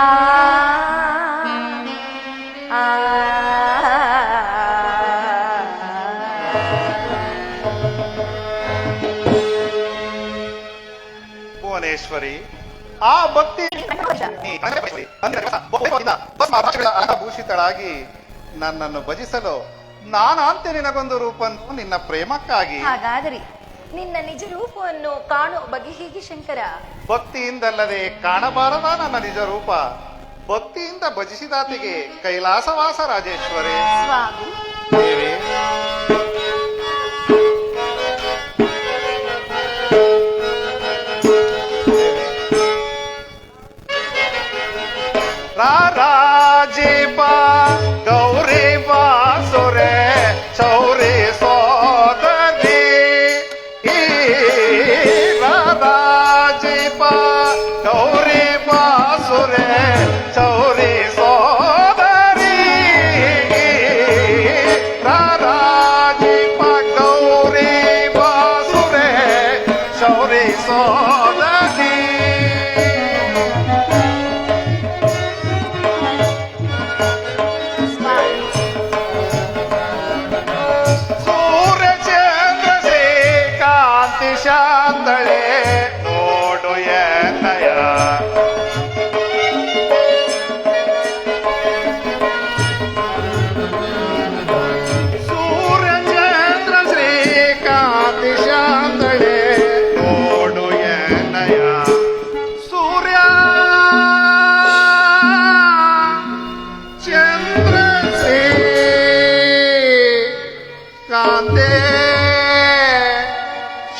ಭುವನೇಶ್ವರಿ, ಆ ಭಕ್ತಿ ಭೂಷಿತಳಾಗಿ ನನ್ನನ್ನು ಭಜಿಸಲು ನಾನಂತೆ ನಿನಗೊಂದು ರೂಪನ್ನು ನಿನ್ನ ಪ್ರೇಮಕ್ಕಾಗಿ. ಹಾಗಾದರೆ ನಿನ್ನ ನಿಜ ರೂಪವನ್ನು ಕಾಣುವ ಬಗೆ ಹೇಗೆ ಶಂಕರ? ಭಕ್ತಿಯಿಂದಲ್ಲದೆ ಕಾಣಬಾರದ ನನ್ನ ನಿಜ ರೂಪ. ಭಕ್ತಿಯಿಂದ ಭಜಿಸಿದಾತಿಗೆ ಕೈಲಾಸವಾಸ ರಾಜೇಶ್ವರಿ. ಸ್ವಾಮಿ, ದೇವಿ, ರಾಜೀಪ ಗೌರಿ ಬಾಸುರೆ ಚೌರಿ ಸೋದರಿ. ರಾಜೀಪ ಗೌರಿ ಬಾಸುರೆ ಚೌರಿ ಸೋದರಿ. ರಾಜೀಪ ಕಾಂತೆ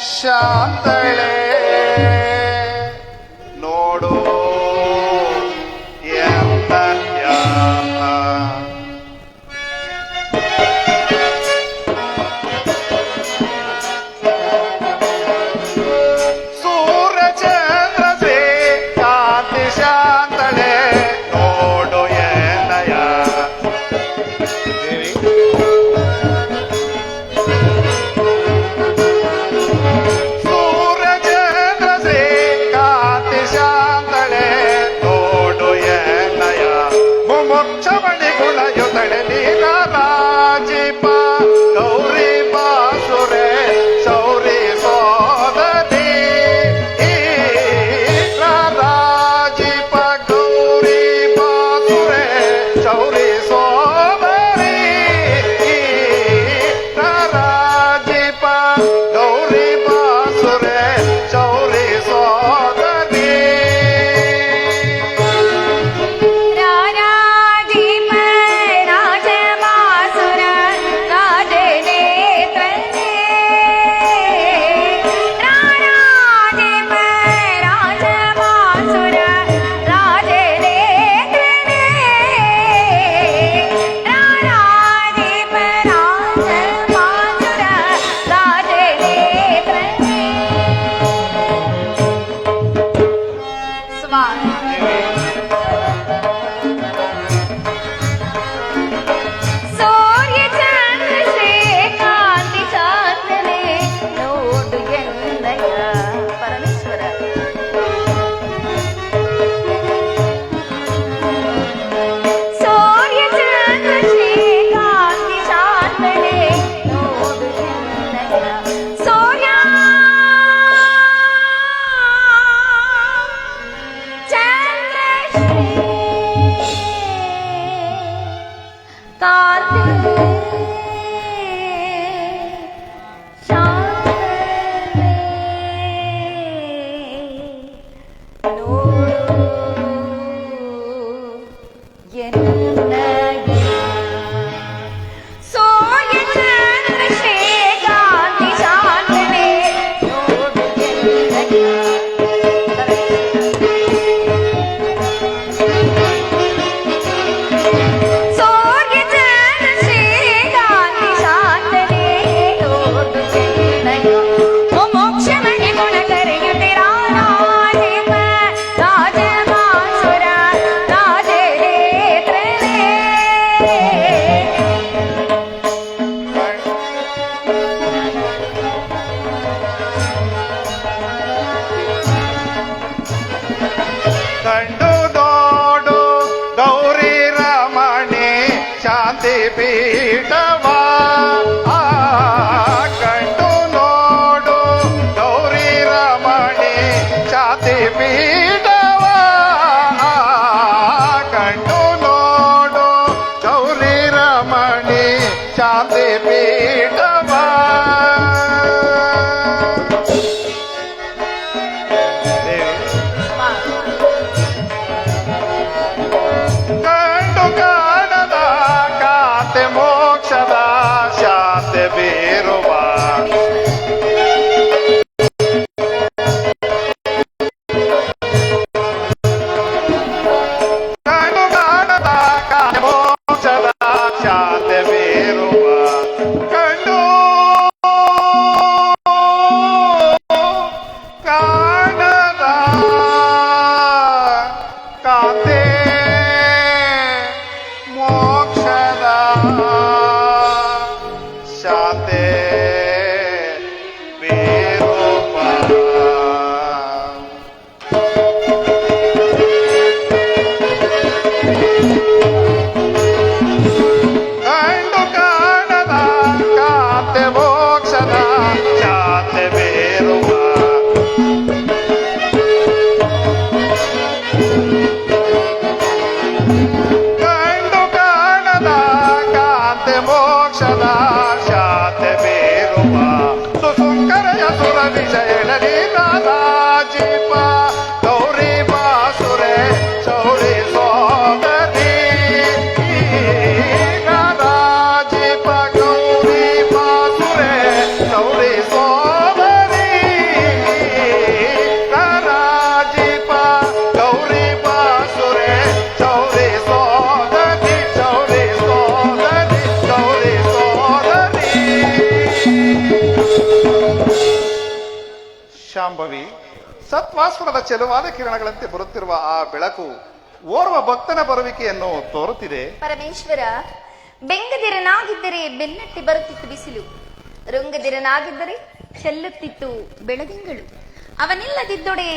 ಶಾಂತಳೆ ನೋಡು ಎಂತ ಧ್ಯಾನ. ಸೂರ್ಯ ಚಂದ್ರ ಶ್ರೀ ಕಾಂತಿ ಶಾಂತಳೆ ನೋಡು ಎನ್ನಯ ದೇವಿ. ಸೂರ್ಯ ಚಂದ್ರ ಶ್ರೀ ಕಾಂತಿ ಶಾಂತಳೆ ನೋಡು ಎನ್ನಯ ಮುಮುಕ್ಷಮಣಿ ಗುಣಯುತಳೆ ನೀಲ ರಾಜೀಪ ಗೌರಿ ಬಾಸುರೆ ಶೌರಿ ಸೋದರಿ ರಾಜೀಪ ಗೌರಿ ಬಾಸುರೆ ಶೌರಿ ಸೋದರಿ ರಾಜೀಪ ಗೌರಿ ಬಾಸುರೆ ಶೌರಿ ಸೋದರಿ. ರಾರಾಜಿಪ ರಾಜಮಾಸುರ ರಾಜನೇತ್ರನೇ ರಾರಾಜಿಪ ರಾಜಮಾಸುರ ರಾಜನೇತ್ರನೇ ರಾರಾಜಿಪ ರಾಜಮಾಸುರ ರಾಜನೇತ್ರನೇ. ಸ್ವಾಮಿ ಸೂರ್ಯ ಚಂದ್ರ ಶ್ರೀಕಾಂತಿ ಚಾಂದನೆ ನೋಡು ಎನ್ನಯ ಪರಮೇಶ್ವರ. ಸೂರ್ಯ ಚಂದ್ರ ಶ್ರೀಕಾಂತಿ ಚಾಂದನೆ ನೋಡು ಎನ್ನಯ ಸೂರ್ಯ ಚಂದ್ರ ಶ್ರೀ ಕಾಂತಿ ಶಾಂತನೆ ನೋಡು ಎನ್ನಯ. ಸೂರ್ಯ ಚಂದ್ರ ಶ್ರೀಕಾಂತಿ ಶಾಂತನೆ ನೋಡು ಎನ್ನಯ. ಸೂರ್ಯ ಚಂದ್ರ ಶ್ರೀಕಾಂತಿ ಶಾಂತನೆ ನೋಡು ಎನ್ನಯ. ಮುಮುಕ್ಷಮಣಿ ಗುಣ ಕರೆಯುತ್ತೆ ರಾರಾಜಿಪ ರಾಜಮಾಸುರ ರಾಜನೇತ್ರನೇ. ಕಂಡು ನೋಡು ಗೌರಿ ರಮಣಿ ಶಾಂತಿ ಪೀಠವ ಕಂಡು ನೋಡು ಗೌರಿ ರಮಣಿ ಶಾಂತಿ ಪೀಠವ ಕಂಡು ನೋಡು ಗೌರಿ ರಮಣಿ ಶಾಂತಿ ಪೀಠವ. ಕಂಡು ಕಾಣದ ಕಾಂತೆ ಮೋಕ್ಷದ ಶಾಂತಿ ಬೀರುವ ಕಂಡು ಕಾಣದ ಕಾಂತೆ ಮೋಕ್ಷದ ಶಾಂತಿ ಬೀರುವ ಕಂಡು ಕಾಣದ ಕಾಂತೆ ಮೋಕ್ಷದ ಶಾಂತಿ ಶಾಂಭವಿ, ಸತ್ವಾಸ್ಪದದ ಚೆಲುವಾದ ಕಿರಣಗಳಂತೆ ಬರುತ್ತಿರುವ ಆ ಬೆಳಕು ಓರ್ವ ಭಕ್ತನ ಬರುವಿಕೆಯನ್ನು ತೋರುತ್ತಿದೆ. ಪರಮೇಶ್ವರ, ಬೆಂಗದಿರನಾಗಿದ್ದರೆ ಬೆನ್ನಟ್ಟಿ ಬರುತ್ತಿತ್ತು ಬಿಸಿಲು, ರುಂಗದಿರನಾಗಿದ್ದರೆ ಚೆಲ್ಲುತ್ತಿತ್ತು ಬೆಳದಿಂಗಳು. ಅವನಿಲ್ಲದಿದ್ದೊಡೆ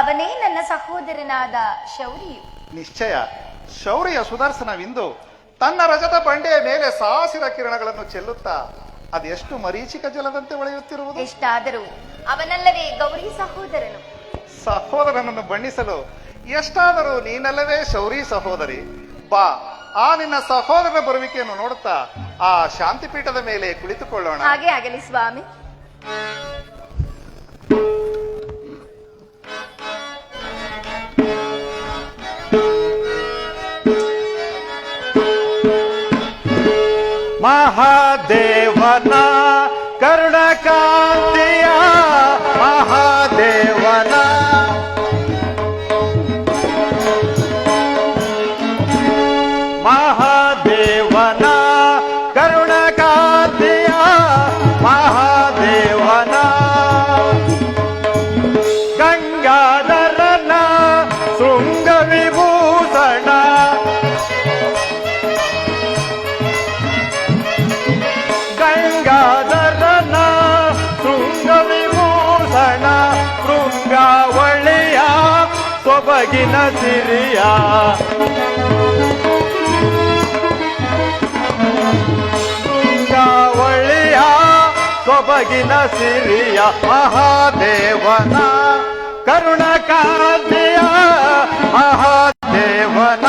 ಅವನೇ ನನ್ನ ಸಹೋದರನಾದ ಶೌರ್ಯು. ನಿಶ್ಚಯ ಶೌರ್ಯ ಸುದರ್ಶನವಿಂದು ತನ್ನ ರಜತ ಬಂಡೆಯ ಮೇಲೆ ಸಾಸಿರ ಕಿರಣಗಳನ್ನು ಚೆಲ್ಲುತ್ತಾ ಅದೆಷ್ಟು ಮರೀಚಿಕ ಜಲದಂತೆ ಹೊಳೆಯುತ್ತಿರುವುದು. ಎಷ್ಟಾದರೂ ಅವನಲ್ಲವೇ ಗೌರಿ ಸಹೋದರನು. ಸಹೋದರನನ್ನು ಬಣ್ಣಿಸಲು ಎಷ್ಟಾದರೂ ನೀನಲ್ಲವೇ ಶೌರಿ ಸಹೋದರಿ. ಬಾ, ಆ ನಿನ್ನ ಸಹೋದರನ ಬರುವಿಕೆಯನ್ನು ನೋಡುತ್ತಾ ಆ ಶಾಂತಿಪೀಠದ ಮೇಲೆ ಕುಳಿತುಕೊಳ್ಳೋಣ. ಹಾಗೆ ಆಗಲಿ ಸ್ವಾಮಿ. ಮಹಾದೇವನ ಕರುಣಕಾಂತಿಯ ಮಹಾದೇವನ ಮಹಾದೇವನ ಕರುಣಕಾಂತಿಯ ಮಹಾದೇವನ ಗಂಗಾಧರನ ಶೃಂಗ ವಿಭೂಷಣ ಗಂಗಾಧರನ ಶೃಂಗ ವಿಭೂಷಣ ಶೃಂಗಾವಳಿಯ ಸೊಬಗಿನ ಸಿರಿಯ ಶೃಂಗಾವಳಿಯ ಸೊಬಗಿನ ಸಿರಿಯ ಮಹಾದೇವನ ಕರುಣಕಾಂತಿಯ ಮಹಾದೇವನ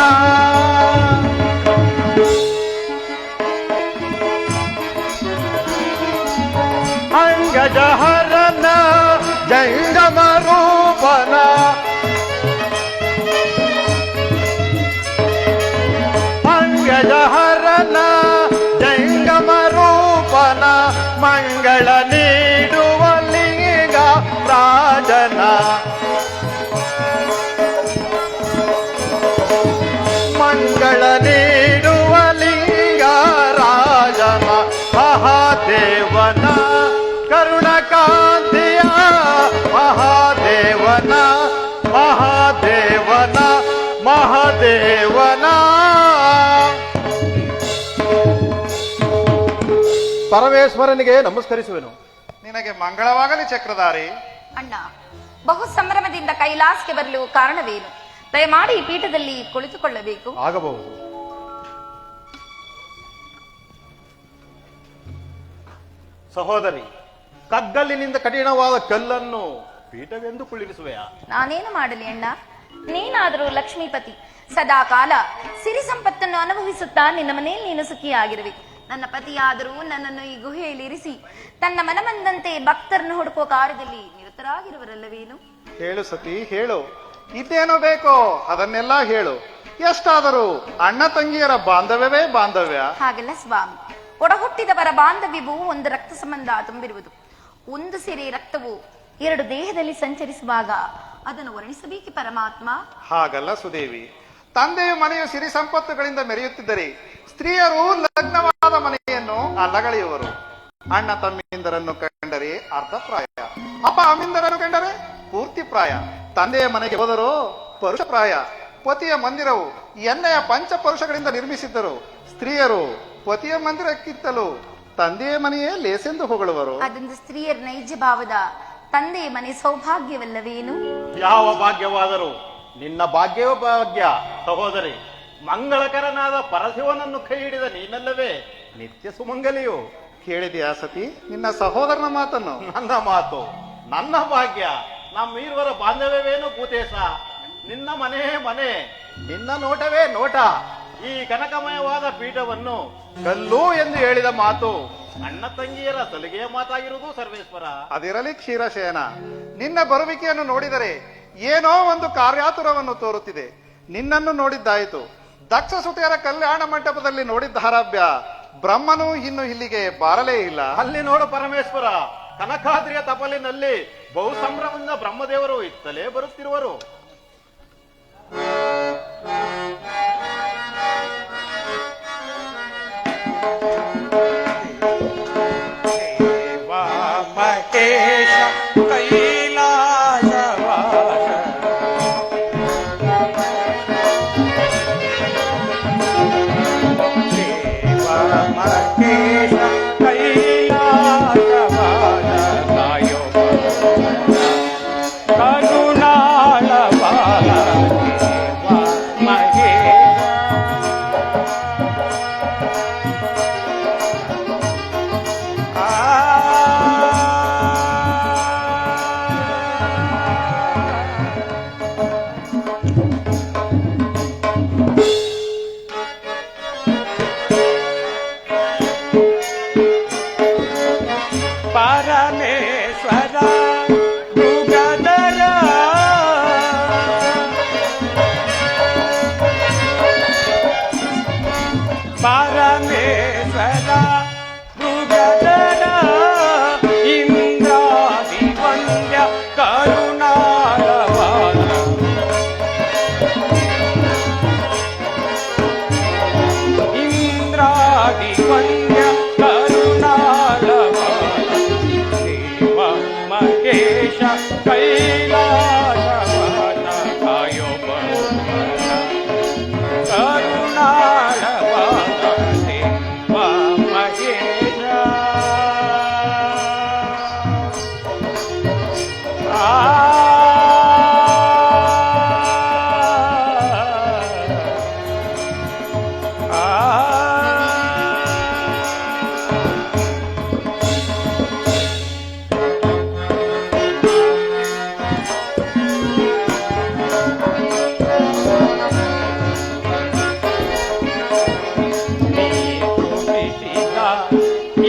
ಅಂಗಜಹರನ ಜಂಗಮ ರೂಪನ ಅಂಗಜಹರನ ಜಂಗಮ ರೂಪನ ಮಂಗಳ ನೀಡುವ ಲಿಂಗ ರಾಜನ ಮಂಗಳ ನೀಡುವ ಲಿಂಗ ರಾಜನ ಮಹಾದೇವನ ಕರುಣಕಾಂತಿಯ ಮಹಾದೇವನ ಮಹಾದೇವನ ಮಹಾದೇವನ. ಪರಮೇಶ್ವರನಿಗೆ ನಮಸ್ಕರಿಸುವೆನು. ನಿನಗೆ ಮಂಗಳವಾಗಲಿ ಚಕ್ರಧಾರಿ. ಅಣ್ಣ, ಬಹು ಸಂಭ್ರಮದಿಂದ ಕೈಲಾಸಕ್ಕೆ ಬರಲು ಕಾರಣವೇನು? ದಯಮಾಡಿ ಈ ಪೀಠದಲ್ಲಿ ಕುಳಿತುಕೊಳ್ಳಬೇಕು. ಆಗಬಹುದು. ಸಹೋದರಿ, ಕಗ್ಗಲ್ಲಿನಿಂದ ಕಠಿಣವಾದ ಕಲ್ಲನ್ನು ಪೀಠವೆಂದು ಕುಳ್ಳಿರಿಸುವೆಯಾ? ನಾನೇನು ಮಾಡಲಿ ಅಣ್ಣ? ನೀನಾದರೂ ಲಕ್ಷ್ಮೀಪತಿ, ಸದಾ ಕಾಲ ಸಿರಿ ಸಂಪತ್ತನ್ನು ಅನುಭವಿಸುತ್ತಾ ನಿನ್ನ ಮನೆಯಲ್ಲಿ ನೀನು ಸುಖಿಯಾಗಿರುವೆ. ನನ್ನ ಪತಿಯಾದರೂ ನನ್ನನ್ನು ಈ ಗುಹೆಯಲ್ಲಿ ಇರಿಸಿ ತನ್ನ ಮನಬಂದಂತೆ ಭಕ್ತರನ್ನು ಹುಡುಕುವ ಕಾರ್ಯದಲ್ಲಿ ನಿರತರಾಗಿರುವರಲ್ಲವೇನು? ಹೇಳು ಸತಿ, ಹೇಳು. ಇದೇನೋ ಬೇಕೋ ಅದನ್ನೆಲ್ಲ ಹೇಳು. ಎಷ್ಟಾದರೂ ಅಣ್ಣ ತಂಗಿಯರ ಬಾಂಧವ್ಯವೇ ಬಾಂಧವ್ಯ. ಹಾಗಲ್ಲ ಸ್ವಾಮಿ, ಒಡಹುಟ್ಟಿದವರ ಬಾಂಧವ್ಯವು ಒಂದು ರಕ್ತ ಸಂಬಂಧ ತುಂಬಿರುವುದು. ಒಂದು ಸಿರೆ ರಕ್ತವು ಎರಡು ದೇಹದಲ್ಲಿ ಸಂಚರಿಸುವಾಗ ಅದನ್ನು ವರ್ಣಿಸಬೇಕೆ ಪರಮಾತ್ಮ? ಹಾಗಲ್ಲ ಸುದೇವಿ. ತಂದೆಯ ಮನೆಯು ಸಿರಿ ಸಂಪತ್ತುಗಳಿಂದ ಮೆರೆಯುತ್ತಿದ್ದರೆ ಸ್ತ್ರೀಯರು ಲಗ್ನವಾದ ಮನೆಯನ್ನು ಅಲ್ಲಗಳೆಯುವರು. ಅಣ್ಣ ತಮ್ಮಿಂದರನ್ನು ಕಂಡರೆ ಅರ್ಧ ಪ್ರಾಯ, ಅಪ್ಪ ಅಮ್ಮಿಂದರನ್ನು ಕಂಡರೆ ಪೂರ್ತಿ ಪ್ರಾಯ. ತಂದೆಯ ಮನೆಗೆ ಹೋದರೂ ಪರುಷ ಪ್ರಾಯ. ಪತಿಯ ಮಂದಿರವು ಎಣ್ಣೆಯ ಪಂಚ ಪರುಷಗಳಿಂದ ನಿರ್ಮಿಸಿದ್ದರು. ಸ್ತ್ರೀಯರು ಪತಿಯ ಮಂದಿರಕ್ಕಿಂತಲೂ ತಂದೆಯ ಮನೆಯೇ ಲೇಸೆಂದು ಹೊಗಳುವರು. ಅದೊಂದು ಸ್ತ್ರೀಯರ ನೈಜ ಭಾವದ ತಂದೆಯ ಮನೆ ಸೌಭಾಗ್ಯವಲ್ಲವೇನು? ಯಾವ ಭಾಗ್ಯವಾದರೂ ನಿನ್ನ ಭಾಗ್ಯವೇ ಭಾಗ್ಯ ಸಹೋದರಿ. ಮಂಗಳಕರನಾದ ಪರಶಿವನನ್ನು ಕೈ ಹಿಡಿದ ನೀನಲ್ಲವೇ ನಿತ್ಯ ಸುಮಂಗಲಿಯು. ಕೇಳಿದೆಯಾ ಸತಿ ನಿನ್ನ ಸಹೋದರನ ಮಾತನ್ನು? ನನ್ನ ಮಾತು ನನ್ನ ಭಾಗ್ಯ. ನಮ್ಮಿರುವರ ಬಾಂಧವ್ಯವೇನು ಭೂತೇಶ? ನಿನ್ನ ಮನೆ ಮನೆ, ನಿನ್ನ ನೋಟವೇ ನೋಟ. ಈ ಕನಕಮಯವಾದ ಪೀಠವನ್ನು ಕಲ್ಲು ಎಂದು ಹೇಳಿದ ಮಾತು ಅಣ್ಣ ತಂಗಿಯರ ಸಲಿಗೆಯ ಮಾತಾಗಿರುವುದು ಸರ್ವೇಶ್ವರ. ಅದಿರಲಿ ಕ್ಷೀರಶಯನ, ನಿನ್ನ ಬರುವಿಕೆಯನ್ನು ನೋಡಿದರೆ ಏನೋ ಒಂದು ಕಾರ್ಯಾತುರವನ್ನು ತೋರುತ್ತಿದೆ. ನಿನ್ನನ್ನು ನೋಡಿದ್ದಾಯಿತು, ದಕ್ಷ ಸುತೆಯರ ಕಲ್ಯಾಣ ಮಂಟಪದಲ್ಲಿ ನೋಡಿದ್ದಾರಾಭ್ಯ. ಬ್ರಹ್ಮನು ಇನ್ನು ಇಲ್ಲಿಗೆ ಬಾರಲೇ ಇಲ್ಲ. ಅಲ್ಲಿ ನೋಡು ಪರಮೇಶ್ವರ, ಕನಕಾದ್ರಿಯ ತಪಲಿನಲ್ಲಿ ಬಹು ಸಂಭ್ರಮದಿಂದ ಬ್ರಹ್ಮದೇವರು ಇತ್ತಲೇ ಬರುತ್ತಿರುವರು. ಮಹೇಶ ಕೈಲಾಸ ಪರಮೇಶ್ವರ ಮೃಗಧರ ಪರಮೇಶ್ವರ ಮೃಗಧರ ಇಂದ್ರಾದಿ ವಂದ್ಯ ಕರುಣಾಳವಾದ ಇಂದ್ರಾದಿ ವಂದ್ಯ ಕರುಣಾಳವಾದ ದೇವ ಮಹೇಶ ಕೈಲಾಸವಾದ ಕಾಯೋ ಕರುಣಾಳವಾದ ದೇವ ಮಹೇಶ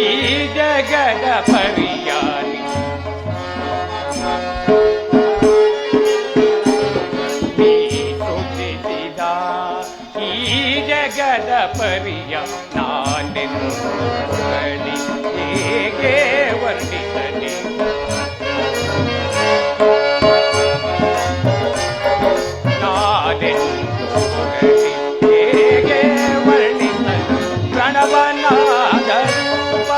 ಈ ಜಗದ ಪರಿಯಾರಿ ನೀ ಸೃಷ್ಟಿಸಿದ ಈ ಜಗದ ಪರಿಯ ನಾನೆಂದು ಹೇಗೆ ವರ್ಣಿಸಲಿ ನಾನೆಂದು ಹೇಗೆ ವರ್ಣಿಸಲು ಪ್ರಣವನಾದ ರೂಪ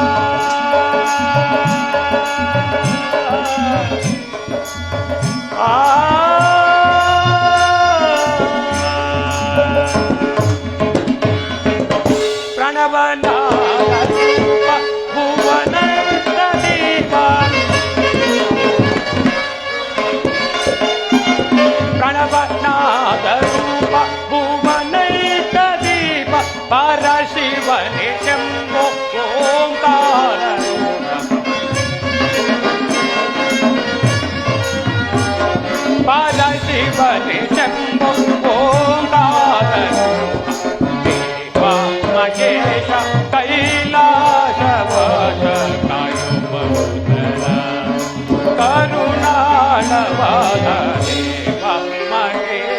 ಪ್ರಣವನಾದ ರೂಪ ಭುವನ ದೀಪ ಪ್ರಣವನಾದ ರೂಪ ಭುವನೈಕ ದೀಪ ಪರಶಿವನೇ ಶಂಭೋ ಓಂಕಾರ ಪರಶಿವನೇ ಶಂಭೋ ಓಂಕಾರ ದೇವ ಮಹೇಶ ಕೈಲಾಸವಾಸ ಕಾಯೋ ಬಹುತರ ಕರುಣಾಳವಾದ ದೇವ ಮಹೇಶ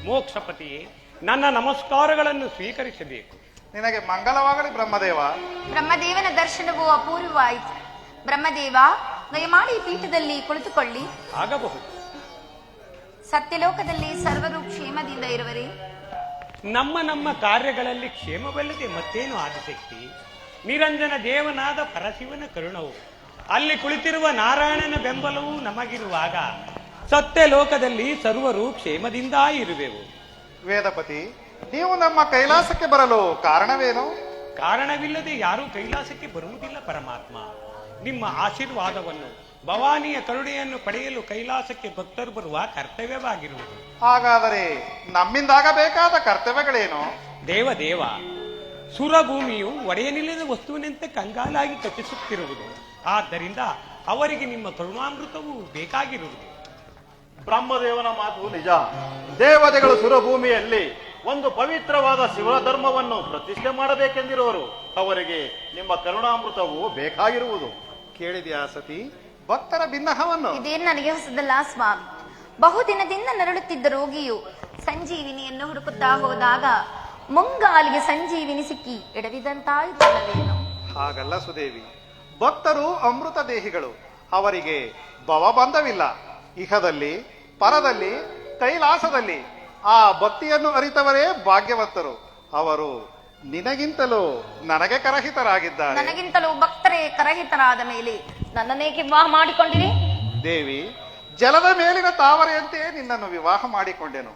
ಮೋಕ್ಷಪತಿಯೇ, ನನ್ನ ನಮಸ್ಕಾರಗಳನ್ನು ಸ್ವೀಕರಿಸಬೇಕು. ನಿನಗೆ ಮಂಗಲವಾಗಲಿ ಬ್ರಹ್ಮದೇವ. ಬ್ರಹ್ಮದೇವನ ದರ್ಶನವು ಅಪೂರ್ವವಾಯಿತು. ಬ್ರಹ್ಮದೇವ, ದಯಮಾಡಿ ಈ ಪೀಠದಲ್ಲಿ ಕುಳಿತುಕೊಳ್ಳಿ. ಆಗಬಹುದು. ಸತ್ಯಲೋಕದಲ್ಲಿ ಸರ್ವರು ಕ್ಷೇಮದಿಂದ ಇರುವರೇ? ನಮ್ಮ ಕಾರ್ಯಗಳಲ್ಲಿ ಕ್ಷೇಮವಲ್ಲದೆ ಮತ್ತೇನು ಆದಿಶಕ್ತಿ? ನಿರಂಜನ ದೇವನಾದ ಪರಶಿವನ ಕರುಣವು, ಅಲ್ಲಿ ಕುಳಿತಿರುವ ನಾರಾಯಣನ ಬೆಂಬಲವು ನಮಗಿರುವಾಗ ಸತ್ಯಲೋಕದಲ್ಲಿ ಸರ್ವರು ಕ್ಷೇಮದಿಂದ ಇರುವೆವು. ವೇದಪತಿ, ನೀವು ನಮ್ಮ ಕೈಲಾಸಕ್ಕೆ ಬರಲು ಕಾರಣವೇನು? ಕಾರಣವಿಲ್ಲದೆ ಯಾರೂ ಕೈಲಾಸಕ್ಕೆ ಬರುವುದಿಲ್ಲ ಪರಮಾತ್ಮ. ನಿಮ್ಮ ಆಶೀರ್ವಾದವನ್ನು, ಭವಾನಿಯ ಕರುಣೆಯನ್ನು ಪಡೆಯಲು ಕೈಲಾಸಕ್ಕೆ ಭಕ್ತರು ಬರುವ ಕರ್ತವ್ಯವಾಗಿರುವುದು. ಹಾಗಾದರೆ ನಮ್ಮಿಂದಾಗಬೇಕಾದ ಕರ್ತವ್ಯಗಳೇನು? ದೇವ ಸುರಭೂಮಿಯು ಒಡೆಯನಿಲ್ಲದ ವಸ್ತುವಿನಂತೆ ಕಂಗಾಲಾಗಿ ಕಚ್ಚಿಸುತ್ತಿರುವುದು. ಆದ್ದರಿಂದ ಅವರಿಗೆ ನಿಮ್ಮ ಕರುಣಾಮೃತವು ಬೇಕಾಗಿರುವುದು. ಬ್ರಹ್ಮದೇವನ ಮಾತು ನಿಜ. ದೇವತೆಗಳು ಸುರಭೂಮಿಯಲ್ಲಿ ಒಂದು ಪವಿತ್ರವಾದ ಶಿವಧರ್ಮವನ್ನು ಪ್ರತಿಷ್ಠೆ ಮಾಡಬೇಕೆಂದಿರುವರು. ಅವರಿಗೆ ನಿಮ್ಮ ಕರುಣಾಮೃತವು ಬೇಕಾಗಿರುವುದು. ಕೇಳಿದ್ಯಾ ಸತಿ ಭಕ್ತರ ಭಿನ್ನಹವನ್ನು? ಇದೇನು ನನಗೆ ಹೊಸದಲ್ಲ ಸ್ವಾಮಿ. ಬಹುದಿನದಿಂದ ನರಳುತ್ತಿದ್ದ ರೋಗಿಯು ಸಂಜೀವಿನಿಯನ್ನು ಹುಡುಕುತ್ತಾ ಹೋದಾಗ ಮುಂಗಾಲಿಗೆ ಸಂಜೀವಿನಿ ಸಿಕ್ಕಿ ಎಡವಿದಂತಾಯಿತಲ್ಲವೇನು? ಹಾಗಲ್ಲ ಸುದೇವಿ, ಭಕ್ತರು ಅಮೃತ ದೇಹಿಗಳು. ಅವರಿಗೆ ಭವಬಂಧವಿಲ್ಲ. ಇಹದಲ್ಲಿ, ಪರದಲ್ಲಿ, ಕೈಲಾಸದಲ್ಲಿ ಆ ಭಕ್ತಿಯನ್ನು ಅರಿತವರೇ ಭಾಗ್ಯವಂತರು. ಅವರು ನಿನಗಿಂತಲೂ ನನಗೆ ಕರಹಿತರಾಗಿದ್ದಾರೆ. ನನಗಿಂತಲೂ ಭಕ್ತರೇ ಕರಹಿತರಾದ ಮೇಲೆ ನನ್ನನ್ನೇಕೆ ವಿವಾಹ ಮಾಡಿಕೊಂಡಿರಿ? ದೇವಿ, ಜಲದ ಮೇಲಿನ ತಾವರೆಯಂತೆ ನಿನ್ನನ್ನು ವಿವಾಹ ಮಾಡಿಕೊಂಡೆನು.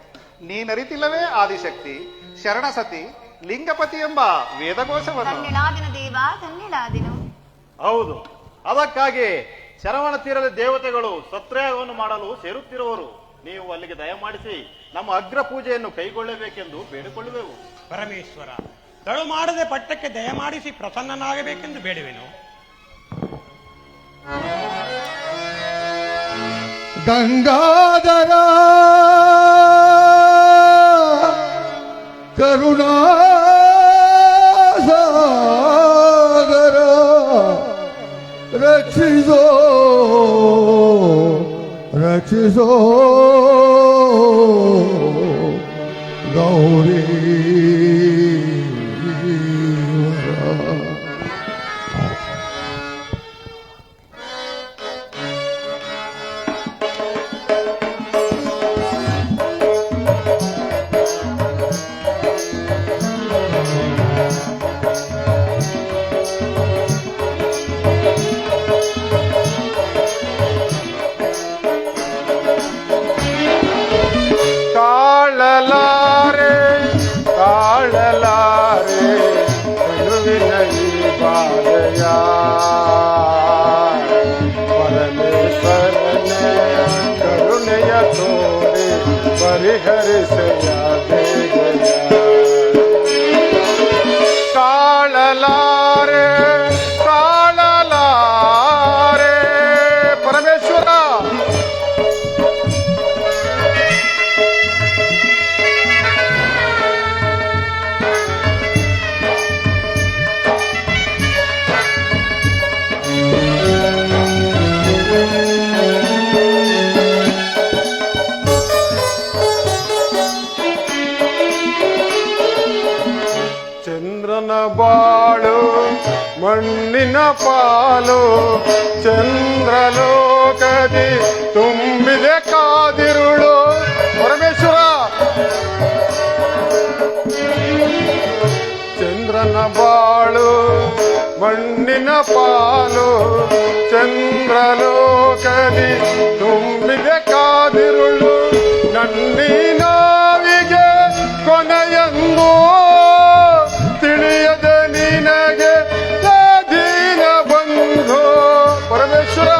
ನೀನರಿತಿಲ್ಲವೇ ಆದಿಶಕ್ತಿ, ಶರಣಸತಿ, ಲಿಂಗಪತಿ ಎಂಬ ವೇದಘೋಷವನ್ನು? ಧನ್ಯಳಾದಿನ ದೇವ, ಧನ್ಯಳಾದಿನು. ಹೌದು, ಅದಕ್ಕಾಗಿ ಶರವಣ ತೀರದ ದೇವತೆಗಳು ಸತ್ರಯಾಗವನ್ನು ಮಾಡಲು ಸೇರುತ್ತಿರುವರು. ನೀವು ಅಲ್ಲಿಗೆ ದಯಮಾಡಿಸಿ ನಮ್ಮ ಅಗ್ರ ಪೂಜೆಯನ್ನು ಕೈಗೊಳ್ಳಬೇಕೆಂದು ಬೇಡಿಕೊಳ್ಳುವೆವು. ಪರಮೇಶ್ವರ, ಕಳು ಮಾಡದೆ ಪಟ್ಟಕ್ಕೆ ದಯಮಾಡಿಸಿ ಪ್ರಸನ್ನನಾಗಬೇಕೆಂದು ಬೇಡುವೆನು. ಗಂಗಾಧರ ಕರುಣಾ ಸಾಗರ ರಕ್ಷಿಸೋ ರಕ್ಷಿಸೋ ಗೌರಿ ತಾಳಲಾರೆ ತಾಳಲಾರೆ ಕರುವಿನ ಈ ಬಾಧೆಯ ಪರಮೇಶ್ವರನೇ ಕರುಣೆಯ ತೋರಿ ಪರಿಹರಿಸೆಯ ಬೇಗೆಯ ತಾಳಲಾರೆ ತಾಳಲಾರೆ ಪರಮೇಶ್ವರ ಚಂದ್ರನ ಬಾಳು ಮಣ್ಣಿನ ಪಾಲು ಚಂದ್ರಲೋಕದಿ ತುಂಬಿದೆ ಕಾದಿರುಳು ಪರಮೇಶ್ವರ ಚಂದ್ರನ ಬಾಳು ಮಣ್ಣಿನ ಪಾಲು ಚಂದ್ರಲೋಕದಿ ತುಂಬಿದೆ ಕಾದಿರುಳು ನನ್ನಿ ನಾವಿಗೆ ಕೊನೆಯಂದು ತಿಳಿಯದೆ ನಿನಗೆ ದೀನ ಬಂಧು ಪರಮೇಶ್ವರ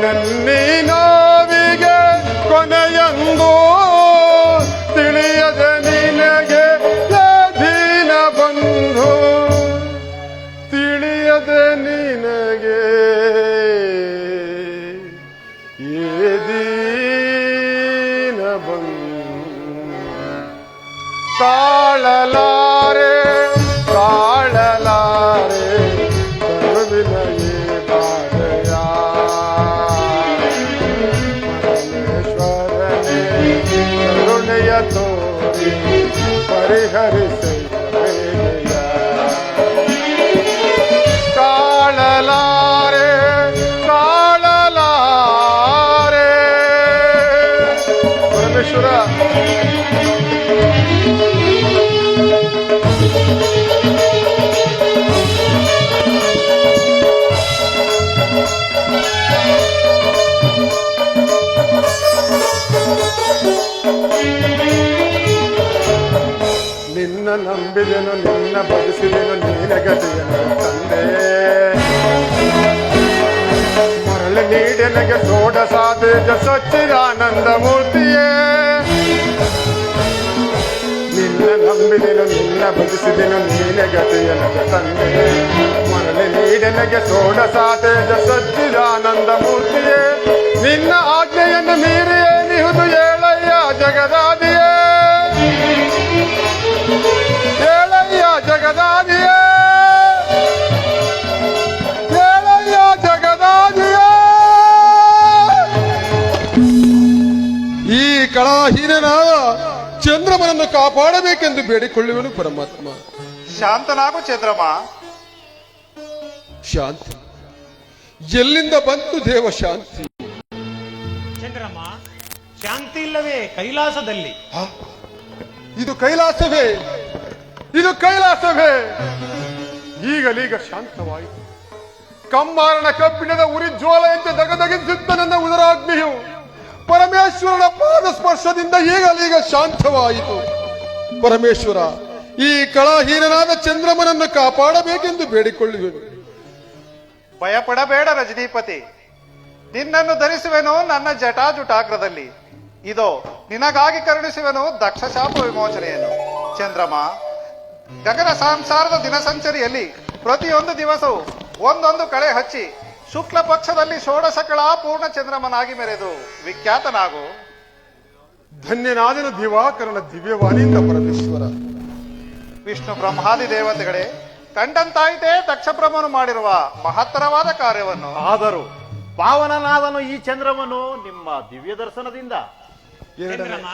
ನನ್ನಿ ನಾವಿಗೆ ಕೊನೆಯಂದು ತಿಳಿಯದೆ ನಿನಗೆ ದೀನ ಬಂಧು ತಿಳಿಯದೆ ನಿನಗೆ ದೀನ ಬಂಧು ತಾಳಲಾರೆ ತಾಳಲಾರೆ ಕರುವಿನ ಈ ಬಾಧೆಯ ಪರಮೇಶ್ವರನೇ ಕರುಣೆಯ ತೋರಿ ಪರಿಹರಿಸೆಯ ಬೇಗೆಯ ತಾಳಲಾರೆ ತಾಳಲಾರೆ ಪರಮೇಶ್ವರ ನಿನ್ನ ನಂಬಿದೆನು ನಿನ್ನ ಬದುಕಿದೆನು ನೀನ ಗತಿಯನು ತಂದೆ ಮರಳಿ ನೀಡೆನಗೆ ಷೋಡಶಾದೇಶ ಸಚ್ಚಿದಾನಂದ ಮೂರ್ತಿಯೇ ನಿನ್ನ ನಂಬಿದೆನು ನಿನ್ನ ಬದುಕಿದೆನು ನೀನ ಗತಿಯನು ತಂದೆ ಮರಳಿ ನೀಡೆನಗೆ ಷೋಡಶಾದೇಶ ಸಚ್ಚಿದಾನಂದ ಮೂರ್ತಿಯೇ ನಿನ್ನ ಆಜ್ಞೆಯನ್ನು ಮೀರಿಯೇ ನಿಹುದು ಏಳಯ್ಯ ಜಗದಾದಿಯೇ ಏಳಯ್ಯ ಜಗದಾದಿಯೇ ಏಳಯ್ಯ ಜಗದಾದಿಯೇ ಈ ಕಳಾಹೀನನಾದ ಚಂದ್ರಮನನ್ನು ಕಾಪಾಡಬೇಕೆಂದು ಬೇಡಿಕೊಳ್ಳುವನು ಪರಮಾತ್ಮ. ಶಾಂತನಾಗು ಚಂದ್ರಮ. ಶಾಂತಿ ಎಲ್ಲಿಂದ ಬಂತು ದೇವ ಶಾಂತಿ? ಚಂದ್ರಮ್ಮ, ಶಾಂತಿ ಇಲ್ಲವೇ ಕೈಲಾಸದಲ್ಲಿ? ಇದು ಕೈಲಾಸವೇ, ಇದು ಕೈಲಾಸವೇ. ಈಗಲೀಗ ಶಾಂತವಾಯಿತು. ಕಮ್ಮಾರನ ಕಬ್ಬಿಣದ ಉರಿ ಜ್ವಾಲೆಯಂತೆ ದಗದಗಿಸುತ್ತ ನನ್ನ ಉದರಾಗ್ನಿಯು ಪರಮೇಶ್ವರನ ಪಾದ ಸ್ಪರ್ಶದಿಂದ ಈಗಲೀಗ ಶಾಂತವಾಯಿತು. ಪರಮೇಶ್ವರ, ಈ ಕಳಾಹೀನನಾದ ಚಂದ್ರಮನನ್ನು ಕಾಪಾಡಬೇಕೆಂದು ಬೇಡಿಕೊಳ್ಳುವೆನು. ಭಯಪಡಬೇಡ ರಜನೀಪತಿ. ನಿನ್ನನ್ನು ಧರಿಸುವೆನು ನನ್ನ ಜಟಾಜುಟಾಗ್ರದಲ್ಲಿ. ಇದೋ ನಿನಗಾಗಿ ಕರುಣಿಸುವೆನು ದಕ್ಷ ಶಾಪ ವಿಮೋಚನೆಯನ್ನು. ಚಂದ್ರಮ, ಗಗನ ಸಂಸಾರದ ದಿನಸಂಚರಿಯಲ್ಲಿ ಪ್ರತಿಯೊಂದು ದಿವಸವೂ ಒಂದೊಂದು ಕಳೆ ಹಚ್ಚಿ ಶುಕ್ಲ ಪಕ್ಷದಲ್ಲಿ ಷೋಡಶ ಕಳಾ ಪೂರ್ಣ ಚಂದ್ರಮನಾಗಿ ಮೆರೆದು ವಿಖ್ಯಾತನಾಗು. ಧನ್ಯನಾದನು ದಿವಾಕರನ ದಿವ್ಯವಾಣಿಯಿಂದ ಪರಮೇಶ್ವರ. ವಿಷ್ಣು ಬ್ರಹ್ಮಾದಿ ದೇವತೆಗಳೇ, ಕಂಡಂತಾಯಿತೇ ದಕ್ಷ ಬ್ರಹ್ಮನು ಮಾಡಿರುವ ಮಹತ್ತರವಾದ ಕಾರ್ಯವನ್ನು. ಆದರೂ ಪಾವನನಾದನು ಈ ಚಂದ್ರಮನು ನಿಮ್ಮ ದಿವ್ಯ ದರ್ಶನದಿಂದ. ಚಂದ್ರಮ,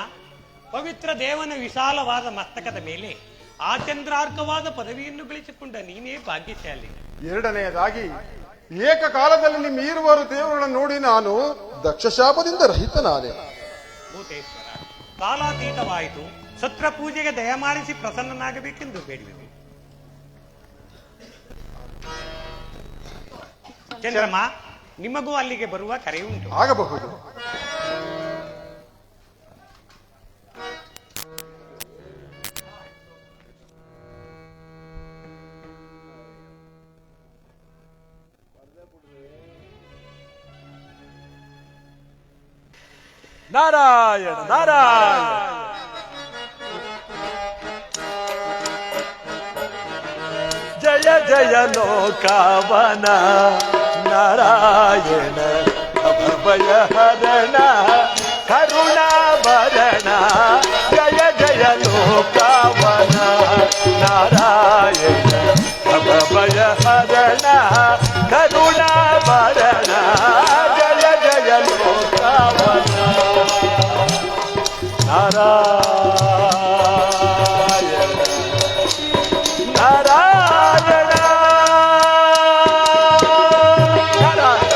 ಪವಿತ್ರ ದೇವನ ವಿಶಾಲವಾದ ಮಸ್ತಕದ ಮೇಲೆ ಆ ಚಂದ್ರಾರ್ಕವಾದ ಪದವಿಯನ್ನು ಗಳಿಸಿಕೊಂಡ ನೀನೇ ಭಾಗ್ಯಶಾಲಿ. ಎರಡನೆಯದಾಗಿ ಏಕಕಾಲದಲ್ಲಿ ನಿಮ್ಮ ಈರುವರು ದೇವರನ್ನು ನೋಡಿ ನಾನು ದಕ್ಷಶಾಪದಿಂದ ರಹಿತನಾದೆ. ಭೂತೇಶ್ವರ, ಕಾಲಾತೀತವಾಯಿತು. ಸತ್ರ ಪೂಜೆಗೆ ದಯಮಾಡಿಸಿ ಪ್ರಸನ್ನನಾಗಬೇಕೆಂದು ಬೇಡುವೆ. ಚಂದ್ರಮ, ನಿಮಗೂ ಅಲ್ಲಿಗೆ ಬರುವ ಕರೆಯುಂಟು. ಆಗಬಹುದು. ನಾರಾಯಣ ನಾರಾಯಣ. ಜಯ ಜಯ ಲೋಕವನ ನಾರಾಯಣ ಅಭಯ ಹರಣ ಕರುಣಾಭರಣ. ಜಯ ಜಯ ಲೋಕವನ ನಾರಾಯಣ ಅಭಯ ಹರಣ ಕರುಣಾಭರಣ. ಜಯ ಜಯ ಲೋಕವನ ನಾರಾಯಣ ನಾರಾಯಣ ನಾರಾಯಣ.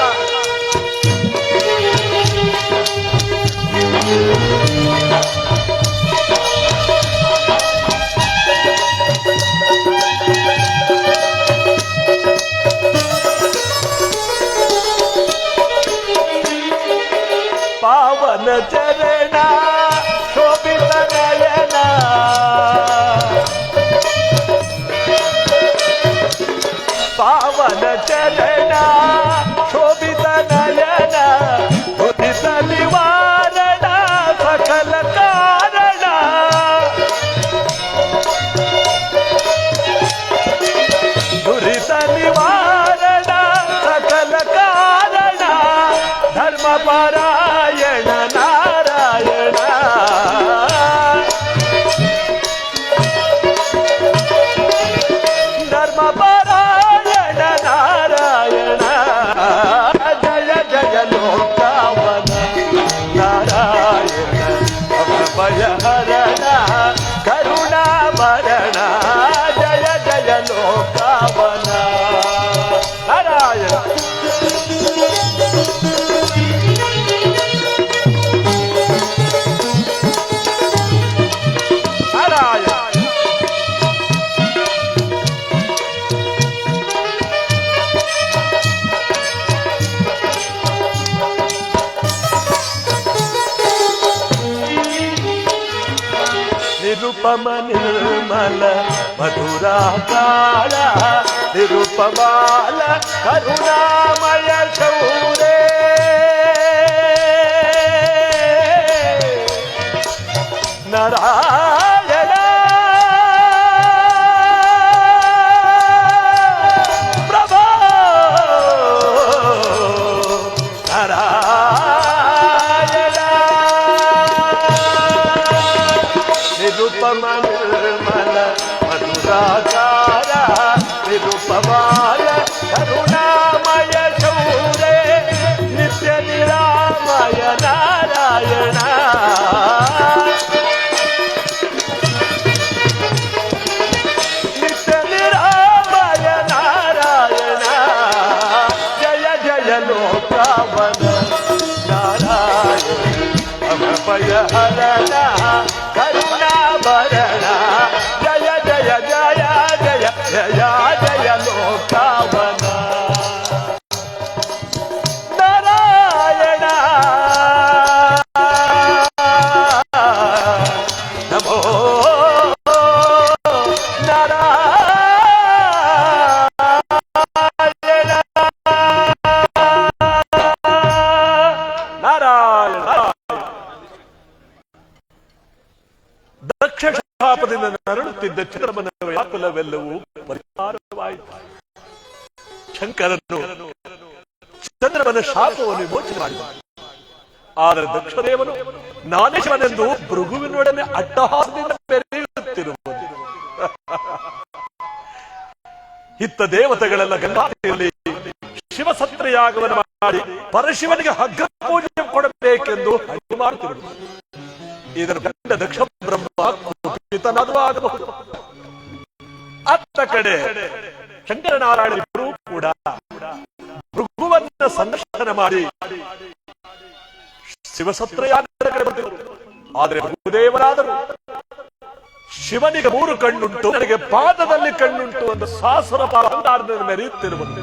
ಪಾವನ ಚರಣ ಶೋಭಿತ ನಯನ ಪಾವನ ಚರಣ ಶೋಭಿತ ನಯನ ಉದಿತ ನಿವಾರಣ ಸಕಲ ಕಾರಣ. ದುರಿತ ನಿವಾರಣ ಸಕಲ ಕಾರಣ. ಧರ್ಮ ಪರಾಯಣ ನಾರಾಯಣ. ಧರ್ಮ ಪರಾಯಣ ನಾರಾಯಣ. ಜಯ ಜಯ ಲೋಕವನ ನಾರಾಯಣ ಅಭಯ ಹರಣ ಕರುಣಾಭರಣ. ಜಯ ಜಯ ಲೋಕವನ ನಾರಾಯಣ. ನಿರುಪಮ ನಿರ್ಮಲ ಮಧುರಾಕಾರ ನಿರುಪಮಾಲ ಕರುಣಾಮಯ ಶೌರೇ. ನಾರಾಯಣ ಪ್ರಭೋ ನಾರಾಯಣ. ನಿರುಪಮ ನಿರ್ಮಲ ಮಧುರಾಕಾರ ನಿರುಪಮಾಲ ಕರುಣಾಮಯ ಶೌರೇ. ನಿತ್ಯ ನಿರಾಮಯ ನಾರಾಯಣ. ನಿತ್ಯ ನಿರಾಮಯ ನಾರಾಯಣ. ಜಯ ಜಯ ಲೋಕವನ ನಾರಾಯಣ ಅಭಯ ಹರಣ ಕರುಣಾಭರಣ. ಜಯ ಜಯ ಜಯ ಜಯ ಜಯ ಜಯ ಲೋಕವನ ನಾರಾಯಣ. ನಮೋ ನಾರಾಯಣ. ಶಾಪದಿಂದ ನರಳುತ್ತಿದ್ದ ಚಂದ್ರಮನ ವ್ಯಾಕುಲವೆಲ್ಲವೂ ಪರಿಹಾರವಾಯಿತು. ಶಂಕರನು ಚಂದ್ರಮನ ಶಾಪವನ್ನು ವಿಮೋಚನೆ ಮಾಡಿದ. ಆದರೆ ದಕ್ಷದೇವನು ನಾನೇ ಶಿವನೆಂದು ಭೃಗುವಿನೊಡನೆ ಅಟ್ಟಹಾಸದಿಂದ ಬೆರೆಯುತ್ತಿರುವುದು. ಇತ್ತ ದೇವತೆಗಳೆಲ್ಲ ಗಂಗಾತಿಯಲ್ಲಿ ಶಿವಸತ್ರಯಾಗವನ್ನು ಮಾಡಿ ಪರಶಿವನಿಗೆ ಅಗ್ರ ಪೂಜೆ ಕೊಡಬೇಕೆಂದು ಅಡ್ಡಿ ಮಾಡುತ್ತಿರುವುದು. ಇದರ ಗಂಡ ದಕ್ಷ ಬ್ರಹ್ಮ ಕುಪಿತನಾದರೂ ಆಗಬಹುದು. ಅತ್ತ ಕಡೆ ಶಂಕರನಾರಾಯಣರಿಬ್ಬರೂ ಕೂಡ ಭೃಗುವನ್ನ ಸಂದರ್ಶನ ಮಾಡಿ ಶಿವಸತ್ರಯಾಗದ ಕಡೆ ಬಂದಿರುವರು. ಆದರೆ ಭೃಗುದೇವರಾದರು ಶಿವನಿಗೆ 3 ಕಣ್ಣುಂಟು, ನನಗೆ ಪಾದದಲ್ಲಿ ಕಣ್ಣುಂಟು ಎಂದು ಸಾಸುರ ಪಾದಾರದಿಂದ ಮೆರೆಯುತ್ತಿರುವುದು.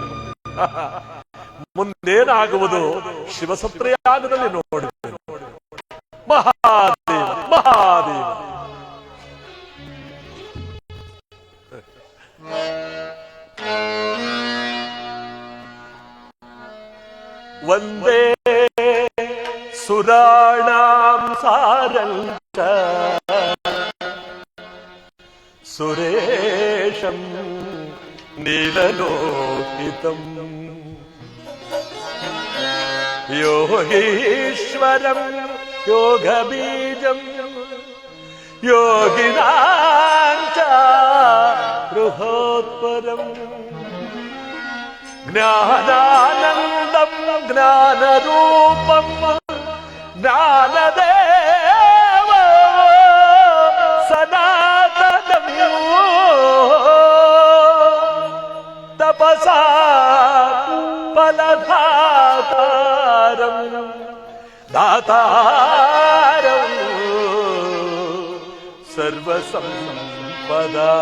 ಮುಂದೇನಾಗುವುದು ಶಿವಸತ್ರಯಾಗದಲ್ಲಿ ನೋಡುತ್ತೇನೆ. ಮಹಾದೇವ ಮಹಾದೇವ. ವಂದೇ ಸುರಾಣಾಂ ಸಾರಂಚ ಸುರೇಶಂ ನೀಲಲೋಹಿತಂ ಯೋಗೀಶ್ವರಂ ಯೋಗಬೀಜಂ ಯೋಗಿನಾಂಚ ಬೃಹತ್ಪರಂ ಜ್ಞಾನಾನಂದಂ ಜ್ಞಾನರೂಪಂ ಜ್ಞಾನದೇವ ಸನಾತನಂ ತಪಸಾ ಫಲದಾತಾರಂ ದಾತಾರಂ ಸರ್ವಸಂಪದಾ.